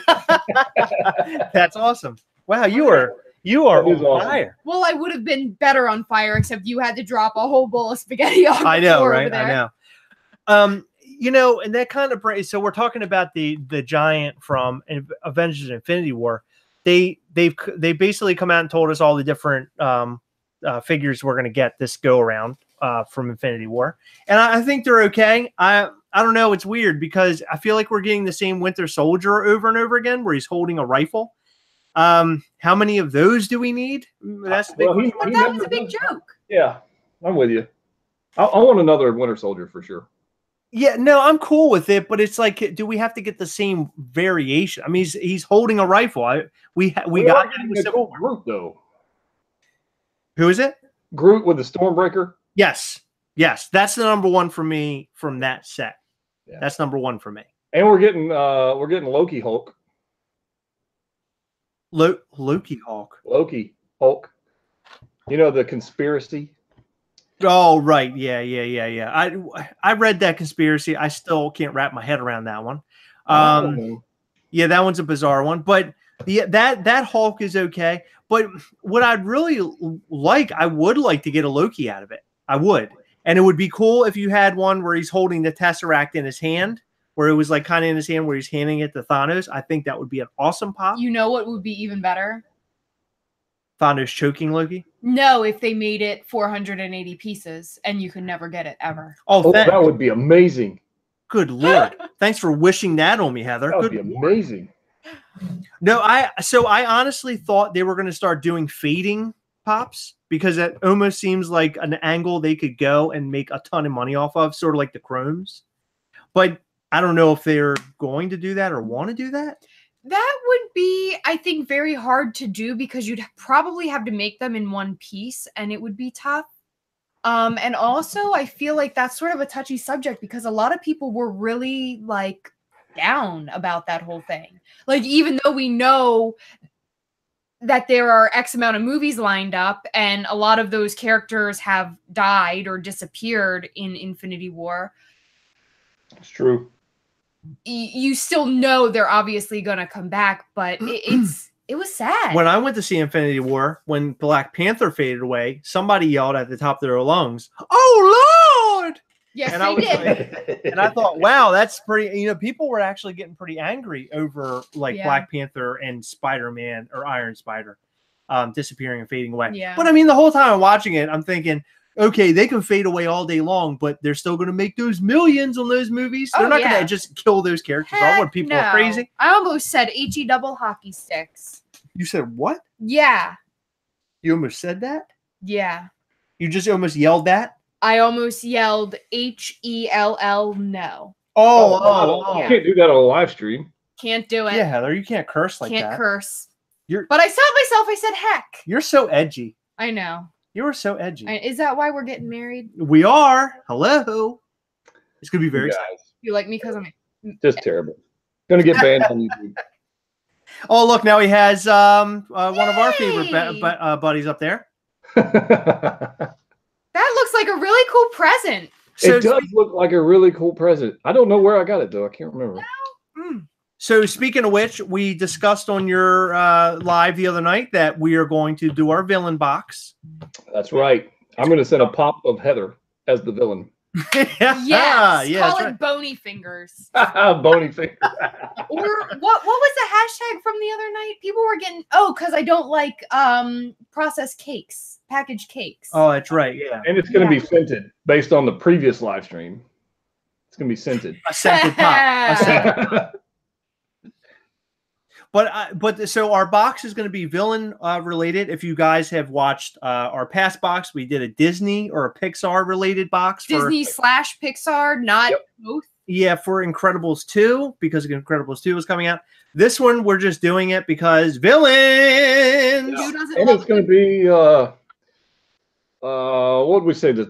That's awesome. Wow, you are on awesome. fire. Well, I would have been better on fire, except you had to drop a whole bowl of spaghetti on I the know, floor right? over there. I know. You know, and that kind of brings. So we're talking about the giant from Avengers Infinity War. They basically come out and told us all the different figures we're going to get this go around from Infinity War, and I think they're okay. I don't know. It's weird because I feel like we're getting the same Winter Soldier over and over again, where he's holding a rifle. How many of those do we need? That's the big question. But that was a big joke. Yeah, I'm with you. I want another Winter Soldier for sure. Yeah, no, I'm cool with it, but it's like, do we have to get the same variation? I mean, he's holding a rifle. We got Groot though. Who is it? Groot with the Stormbreaker. Yes, that's the number one for me from that set. Yeah. That's number one for me. And we're getting Loki Hulk. Loki Hulk. Loki Hulk. You know the conspiracy. Oh, right. Yeah. I read that conspiracy. I still can't wrap my head around that one. Yeah, that one's a bizarre one. But that Hulk is okay. But what I'd really like, I would like to get a Loki out of it. I would. And it would be cool if you had one where he's holding the Tesseract in his hand, where it was like kind of in his hand where he's handing it to Thanos. I think that would be an awesome pop. You know what would be even better? Thanos choking Loki? No, if they made it 480 pieces and you could never get it ever. Oh, that would be amazing. Good Lord. Thanks for wishing that on me, Heather. That would be amazing. No, I honestly thought they were going to start doing fading pops because it almost seems like an angle they could go and make a ton of money off of, sort of like the Chromes. But I don't know if they're going to do that or want to do that. That would be, I think, very hard to do because you'd probably have to make them in one piece and it would be tough. And also, I feel like that's sort of a touchy subject because a lot of people were really like down about that whole thing. Like, even though we know that there are X amount of movies lined up and a lot of those characters have died or disappeared in Infinity War. It's true. You still know they're obviously going to come back, but it was sad. When I went to see Infinity War, when Black Panther faded away, somebody yelled at the top of their lungs, "Oh Lord!" Yes, and they did. Like, and I thought, wow, that's pretty. You know, people were actually getting pretty angry over like Black Panther and Spider-Man or Iron Spider disappearing and fading away. Yeah. But I mean, the whole time I'm watching it, I'm thinking, okay, they can fade away all day long, but they're still going to make those millions on those movies. They're not going to just kill those characters. All when people are crazy. I almost said HE double hockey sticks. You said what? Yeah. You almost said that? Yeah. You just almost yelled that? I almost yelled HELL no. Oh. You can't do that on a live stream. Can't do it. Yeah, Heather, you can't curse like that. Can't curse. But I saw myself. I said heck. You're so edgy. I know. You are so edgy. Is that why we're getting married? We are. Hello. It's going to be very exciting. You like me because I'm just terrible. Going to get banned on YouTube. Oh, look, now he has one of our favorite buddies up there. That looks like a really cool present. So it does look like a really cool present. I don't know where I got it, though. I can't remember. No? So speaking of which, we discussed on your live the other night that we are going to do our villain box. That's right. I'm going to send a pop of Heather as the villain. Yes, call it Bony Fingers. Bony Fingers. Or what was the hashtag from the other night? People were getting because I don't like processed cakes, packaged cakes. Oh, that's right. Yeah, and it's going to be scented based on the previous live stream. It's going to be scented. A scented pop. But so our box is going to be villain related. If you guys have watched our past box, we did a Disney or a Pixar related box. Disney / Pixar, not both. Yeah, for Incredibles 2, because Incredibles 2 is coming out. This one, we're just doing it because villains! Yeah. And it's going to be, what did we say, the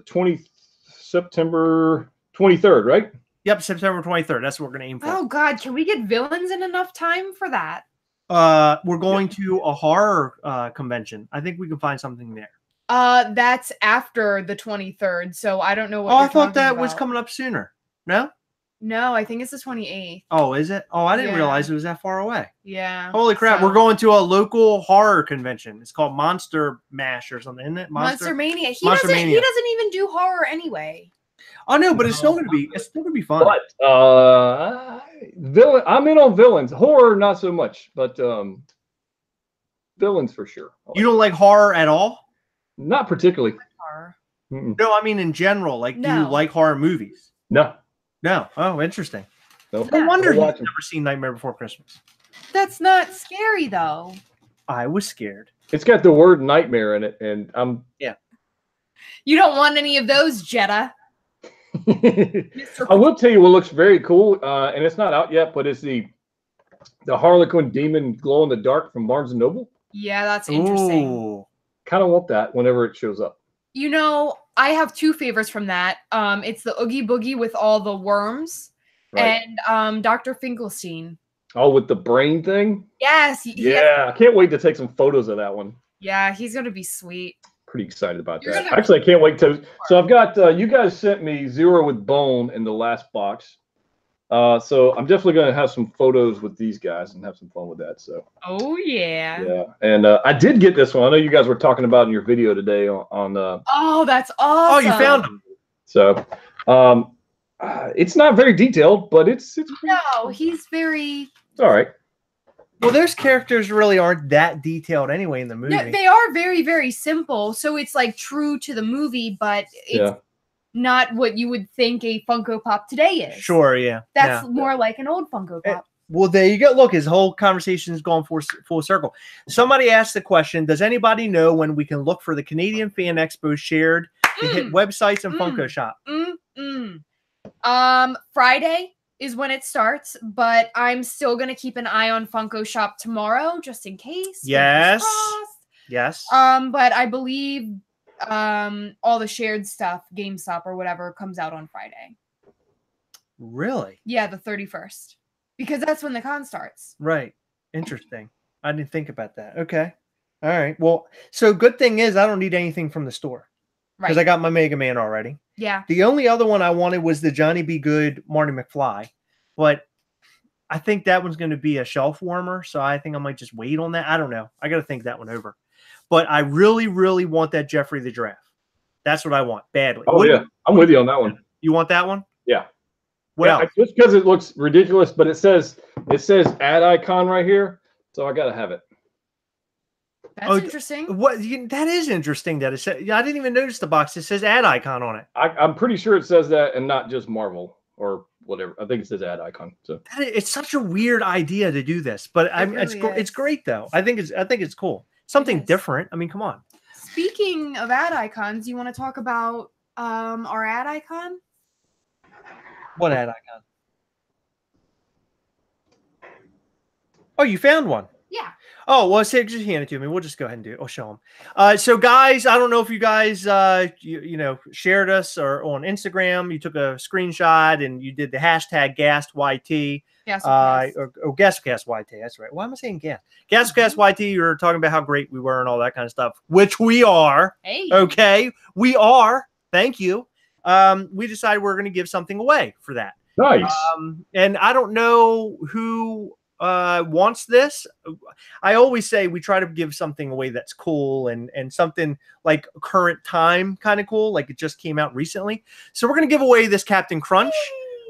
September 23rd, right? Yep, September 23rd. That's what we're going to aim for. Oh God, can we get villains in enough time for that? We're going to a horror convention. I think we can find something there. That's after the 23rd, so I don't know what. Oh, I thought that was coming up sooner. No? No, I think it's the 28th. Oh, is it? Oh, I didn't realize it was that far away. Yeah. Holy crap. We're going to a local horror convention. It's called Monster Mash or something, isn't it? Monster Mania. He Monster doesn't Mania. He doesn't even do horror anyway. Oh no, but it's still gonna be fun. But villain, I'm in on villains. Horror, not so much, but villains for sure. You don't like horror at all? Not particularly. Horror. No, I mean in general. Like, do you No. like horror movies? No. No. Oh, interesting. No. No wonder you've never seen Nightmare Before Christmas. That's not scary though. I was scared. It's got the word nightmare in it, and I'm You don't want any of those, Jedha. I will tell you what looks very cool, and it's not out yet, but it's the Harlequin Demon glow in the dark from Barnes and Noble. Yeah, that's interesting. Ooh. Kind of want that whenever it shows up. You know, I have two favorites from that. It's the Oogie Boogie with all the worms, Right. and Dr. Finkelstein. Oh, with the brain thing? Yes. Yeah, I can't wait to take some photos of that one. Yeah, he's gonna be sweet. Pretty excited about You're that. gonna- Actually, I can't wait to. So I've got you guys sent me Zero with Bone in the last box. So I'm definitely going to have some photos with these guys and have some fun with that. So. Oh yeah. Yeah, and I did get this one. I know you guys were talking about in your video today on. Oh, that's awesome. Oh, you found him. So, it's not very detailed, but it's No, he's very. all right. Well, those characters really aren't that detailed anyway in the movie. No, they are very, very simple. So it's like true to the movie, but it's not what you would think a Funko Pop today is. Sure, yeah. That's more like an old Funko Pop. Well, there you go. Look, his whole conversation is going full circle. Somebody asked the question, does anybody know when we can look for the Canadian Fan Expo shared to hit websites and Funko Shop? Friday is when it starts, but I'm still going to keep an eye on Funko Shop tomorrow just in case. Yes. Yes. But I believe all the shared stuff, GameStop or whatever, comes out on Friday. Really? Yeah, the 31st. Because that's when the con starts. Right. Interesting. I didn't think about that. Okay. All right. Well, so good thing is I don't need anything from the store. Because I got my Mega Man already. Yeah. The only other one I wanted was the Johnny B. Good Marty McFly. But I think that one's going to be a shelf warmer. So I think I might just wait on that. I don't know. I got to think that one over. But I really, really want that Jeffrey the Giraffe. That's what I want badly. Oh, yeah. I'm with you on that one. You want that one? Yeah. What else? Just because it looks ridiculous, but it says ad icon right here. So I got to have it. That's interesting. That is interesting that it said. I didn't even notice the box. It says ad icon on it. I'm pretty sure it says that and not just Marvel or whatever. I think it says ad icon. So it's such a weird idea to do this, but it's great though. I think it's cool. Something different. I mean, come on. Speaking of ad icons, you want to talk about our ad icon? What ad icon? Oh, you found one. Yeah. Oh, well, just hand it to me. We'll just go ahead and do it. I'll show them. So, guys, I don't know if you guys, you know, shared us or on Instagram. You took a screenshot and you did the hashtag GastYT. Or GastlecastYT. That's right. Why am I saying gas? GastlecastYT. You're talking about how great we were and all that kind of stuff, which we are. Hey. Okay, we are. Thank you. We decided we're going to give something away for that. Nice. And I don't know who wants this. I always say we try to give something away that's cool and something like current time kind of cool, like it just came out recently. So we're going to give away this Captain Crunch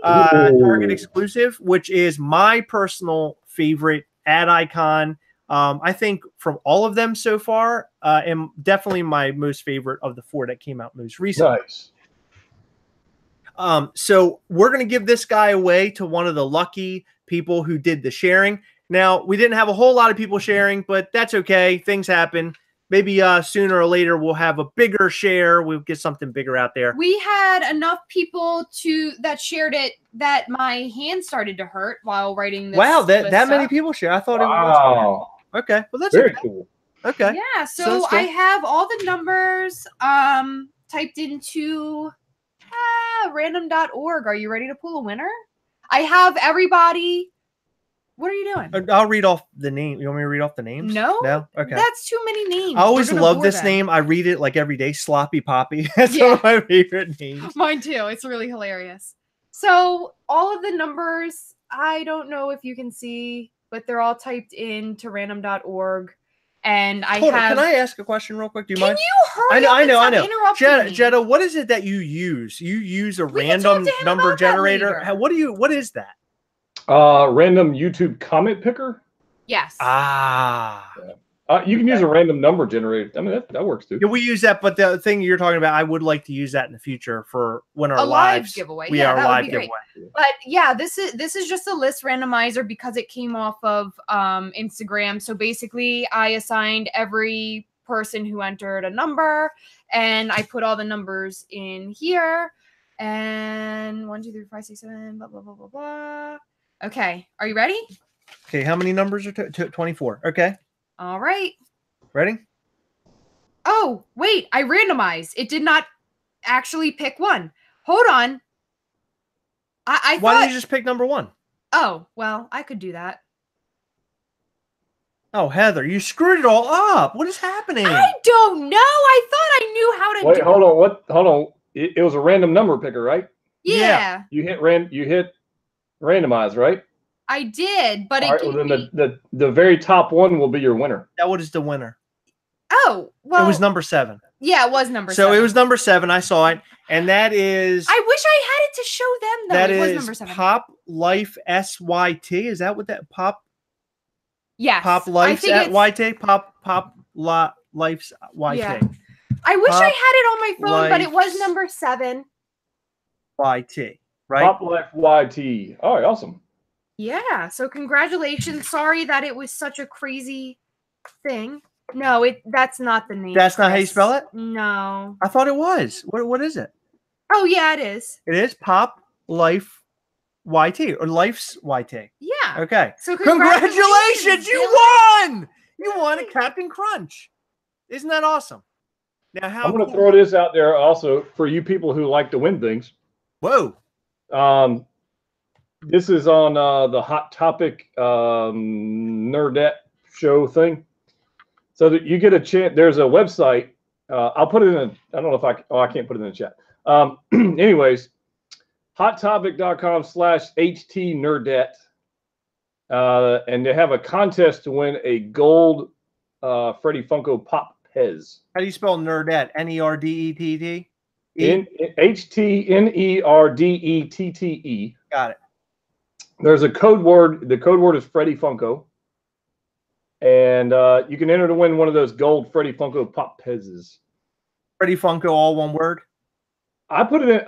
Target exclusive, which is my personal favorite ad icon. I think from all of them so far, and definitely my most favorite of the four that came out most recently. Nice. So we're going to give this guy away to one of the lucky people who did the sharing. Now, we didn't have a whole lot of people sharing, but that's okay. Things happen. Maybe sooner or later we'll have a bigger share. We'll get something bigger out there. We had enough people that shared it that my hand started to hurt while writing this. Wow, that many people share. I thought it was. Okay, well that's very cool. Okay. Yeah, so I have all the numbers typed into Random.org. Are you ready to pull a winner? I have everybody. What are you doing? I'll read off the name. You want me to read off the names? No. Okay. That's too many names. I always love this name. I read it like every day. Sloppy Poppy. That's one of my favorite names. Mine too. It's really hilarious. So all of the numbers, I don't know if you can see, but they're all typed into random.org. And Hold on, can I ask a question real quick? Do you mind? Can you hurry up? I know. Jedha, what is it that you use? You use a random number generator. What is that? Random YouTube comment picker. Yes. You can use a random number generator. I mean, that works too. Yeah, we use that, but the thing you're talking about, I would like to use that in the future for when our live giveaway. Yeah, our live giveaway. But yeah, this is just a list randomizer because it came off of Instagram. So basically, I assigned every person who entered a number, and I put all the numbers in here. And 1, 2, 3, 4, 5, 6, 7, blah blah blah blah blah. Okay, are you ready? Okay, how many numbers are 24? Okay. All right. Ready? Oh, wait, I randomized. It did not actually pick one. Hold on. I thought... Why did you just pick number 1? Oh, well, I could do that. Oh, Heather, you screwed it all up. What is happening? I don't know. I thought I knew how to do it. Hold on. Hold on. It was a random number picker, right? Yeah. You hit randomize, right? I did, but then the very top one will be your winner. That was the winner. Oh, well. It was number 7. Yeah, it was number 7. So it was number 7. I saw it. And that is... I wish I had it to show them, though. That was is number 7. Pop Life SYT. Is that what that Pop? Yes. Pop Life YT? Pop Life's YT. Yeah. I wish I had it on my phone, but it was number 7. YT, right? Pop Life YT. All right, awesome. Yeah, so congratulations. Sorry that it was such a crazy thing. No, that's not the name. That's not how you spell it? No. I thought it was. What is it? Oh, yeah, it is. It is Pop Life YT or Life's YT. Yeah. Okay. So congratulations! You won! You won a Captain Crunch. Isn't that awesome? Now, I'm going to throw this out there also for you people who like to win things. Whoa. This is on the Hot Topic Nerdette show thing. So that you get a chance. There's a website. I'll put it in. I don't know if I can't put it in the chat. Anyways, hottopic.com/HT Nerdette. And they have a contest to win a gold Freddy Funko Pop Pez. How do you spell Nerdette? Nerdette? HTNERDETTE. Got it. There's a code word. The code word is Freddy Funko. And you can enter to win one of those gold Freddy Funko Pop Pez's. Freddy Funko, all one word? I put it in.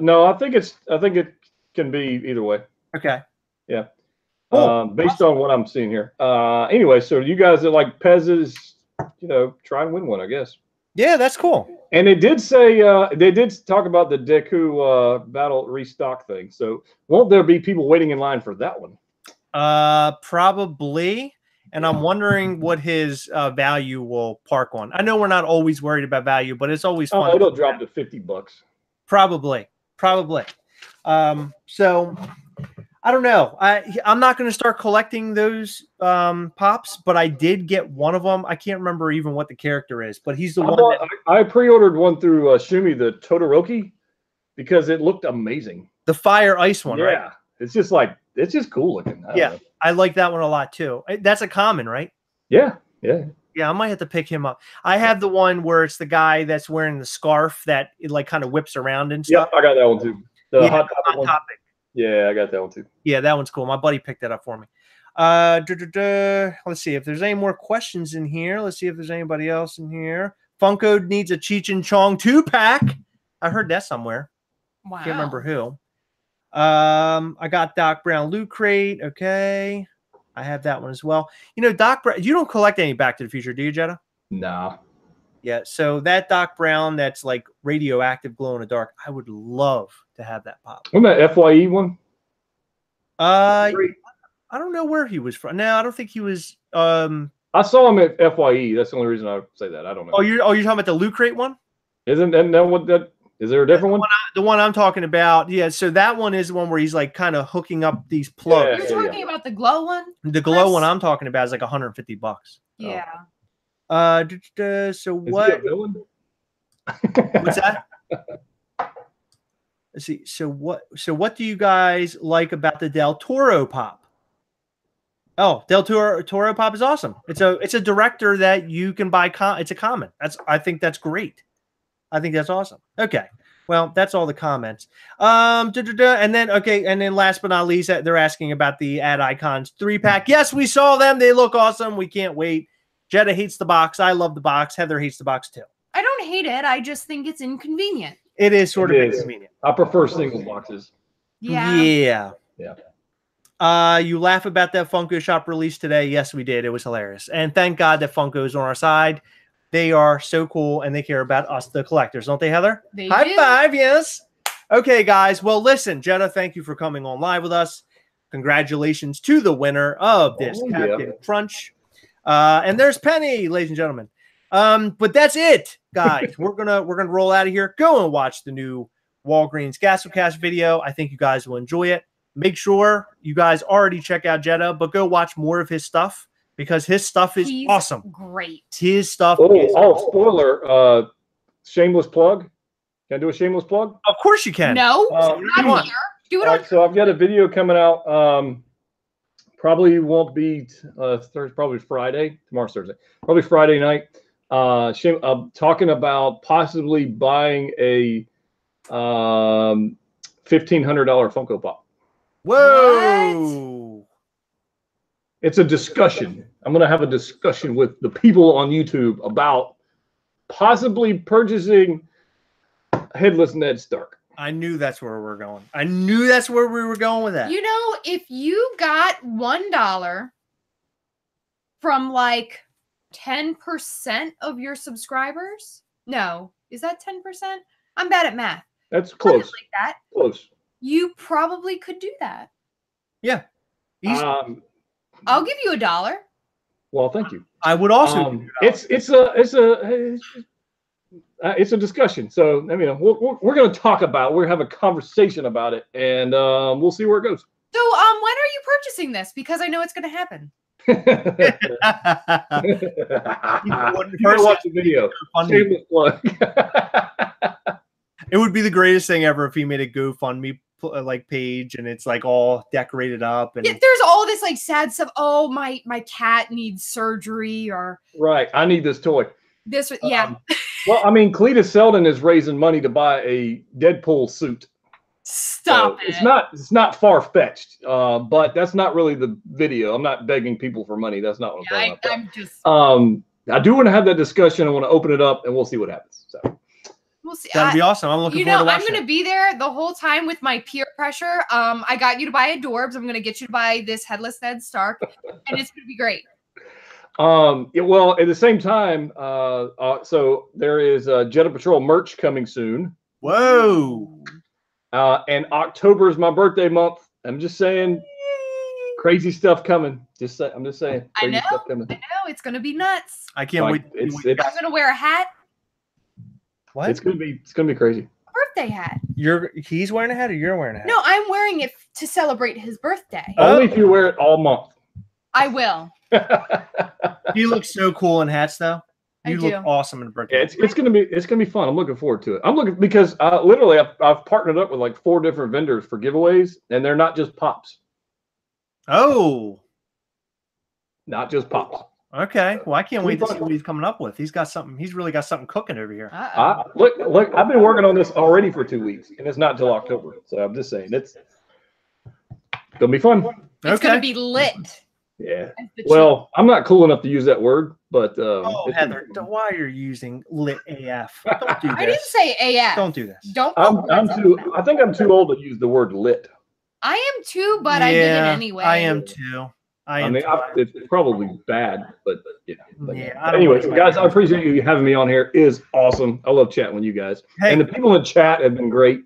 No, I think it can be either way. Okay. Yeah. Cool. Based on what I'm seeing here. Anyway, so you guys that like Pez's, try and win one, I guess. Yeah, that's cool. And it did say they did talk about the Deku battle restock thing. So won't there be people waiting in line for that one? Probably. And I'm wondering what his value will park on. I know we're not always worried about value, but it's always fun. Oh, it'll drop to $50. Probably. So I don't know. I'm not going to start collecting those pops, but I did get one of them. I can't remember even what the character is, but he's the one. I pre-ordered one through Shumi, the Todoroki, because it looked amazing. The fire ice one, right? Yeah, it's just cool looking. I like that one a lot too. That's a common, right? Yeah. I might have to pick him up. I have the one where it's the guy that's wearing the scarf that it like kind of whips around and stuff. Yeah, I got that one too. The Hot Topic. Yeah, I got that one too. Yeah, that one's cool. My buddy picked that up for me. Let's see if there's any more questions in here. Let's see if there's anybody else in here. Funko needs a Cheech and Chong 2-pack. I heard that somewhere. Wow. Can't remember who. I got Doc Brown Loot Crate. Okay. I have that one as well. Doc Brown, you don't collect any Back to the Future, do you, Jedha? Nah. Yeah, so that Doc Brown that's like radioactive glow in the dark, I would love to have that pop. Wasn't that FYE one? I don't know where he was from. No, I don't think he was. I saw him at FYE. That's the only reason I say that. I don't know. Oh, you're talking about the Loot Crate one? Isn't that what that? Is there a different one? The one I'm talking about, yeah. So that one is the one where he's like kind of hooking up these plugs. You're talking about the glow one? The glow one I'm talking about is like $150. Yeah. So what? Is he a villain? What's that? Let's see. So what do you guys like about the Del Toro pop? Oh, Del Toro pop is awesome. It's a director that you can buy. It's a common. I think that's great. I think that's awesome. Okay. Well, that's all the comments. And then last but not least, they're asking about the Ad Icons 3-pack. Yes, we saw them. They look awesome. We can't wait. Jedha hates the box. I love the box. Heather hates the box too. I don't hate it. I just think it's inconvenient. It is sort of inconvenient. I prefer single boxes. Yeah. Yeah. You laugh about that Funko Shop release today. Yes, we did. It was hilarious. And thank God that Funko is on our side. They are so cool, and they care about us, the collectors, don't they, Heather? They High do. five, yes. Okay, guys. Well, listen, Jedha, thank you for coming on live with us. Congratulations to the winner of this Captain Crunch. And there's Penny, ladies and gentlemen. But that's it, guys. we're gonna roll out of here. Go and watch the new Walgreens Gastlecast video. I think you guys will enjoy it. Make sure you guys already check out Jedha, but go watch more of his stuff because his stuff is awesome. Great. His stuff is awesome. Spoiler. Shameless plug. Can I do a shameless plug? Of course you can. No, not here. Do it on. So I've got a video coming out. Probably won't be Thursday. Probably Friday. Tomorrow's Thursday. Probably Friday night. I'm talking about possibly buying a $1,500 Funko Pop. Whoa! What? It's a discussion. I'm going to have a discussion with the people on YouTube about possibly purchasing Headless Ned Stark. I knew that's where we're going. I knew that's where we were going with that. You know, if you got $1 from like 10% of your subscribers, no, is that 10%? I'm bad at math. That's close. Something like that. Close. You probably could do that. Yeah. I'll give you $1. Well, thank you. I would also. It's a discussion. So I mean, we're going to talk about. We're going to have a conversation about it, and we'll see where it goes. So, when are you purchasing this? Because I know it's going to happen. You better watch the video. Shameless plug. It would be the greatest thing ever if he made a GoFundMe like page and it's like all decorated up and there's all this like sad stuff. Oh, my cat needs surgery or right. I need this toy. This yeah. Well, I mean, Cletus Selden is raising money to buy a Deadpool suit. Stop it. It's not far fetched, but that's not really the video. I'm not begging people for money. That's not what I'm talking about. I'm just. I do want to have that discussion. I want to open it up and we'll see what happens. So. We'll see. That'd be awesome. I'm looking forward to watching I'm going to be there the whole time with my peer pressure. I got you to buy Adorbs. I'm going to get you to buy this Headless Ned Stark, and it's going to be great. Well, at the same time, so there is Jedha Patrol merch coming soon. Whoa! And October is my birthday month. I'm just saying, crazy stuff coming. I'm just saying, crazy stuff coming. I know it's going to be nuts. I can't wait. I'm going to wear a hat. What? It's gonna be crazy. Birthday hat. He's wearing a hat or you're wearing a hat? No, I'm wearing it to celebrate his birthday. Only if you wear it all month. I will. You look so cool in hats, though. You look awesome in a birthday. Yeah, it's gonna be fun. I'm looking forward to it. I'm looking because literally I've partnered up with like 4 different vendors for giveaways, and they're not just pops. Oh, not just pops. Okay, well, I can't wait to see what he's coming up with. He's got something. He's really got something cooking over here. Look! I've been working on this already for 2 weeks, and it's not until October. So I'm just saying it's gonna be fun. It's gonna be lit. Yeah. Well, I'm not cool enough to use that word, but Heather, why are you using lit AF? Don't do this. I didn't say AF. Don't do this. Don't. I think I'm too old to use the word lit. I am too, but I did it anyway. I am too. I mean, it's probably bad, but yeah. Anyway, guys, I appreciate you having me on here. It is awesome. I love chatting with you guys, and the people in chat have been great.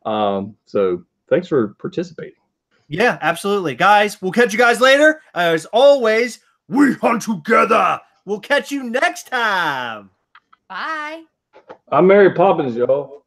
So thanks for participating. Yeah, absolutely, guys. We'll catch you guys later. As always, we hunt together. We'll catch you next time. Bye. I'm Mary Poppins, y'all.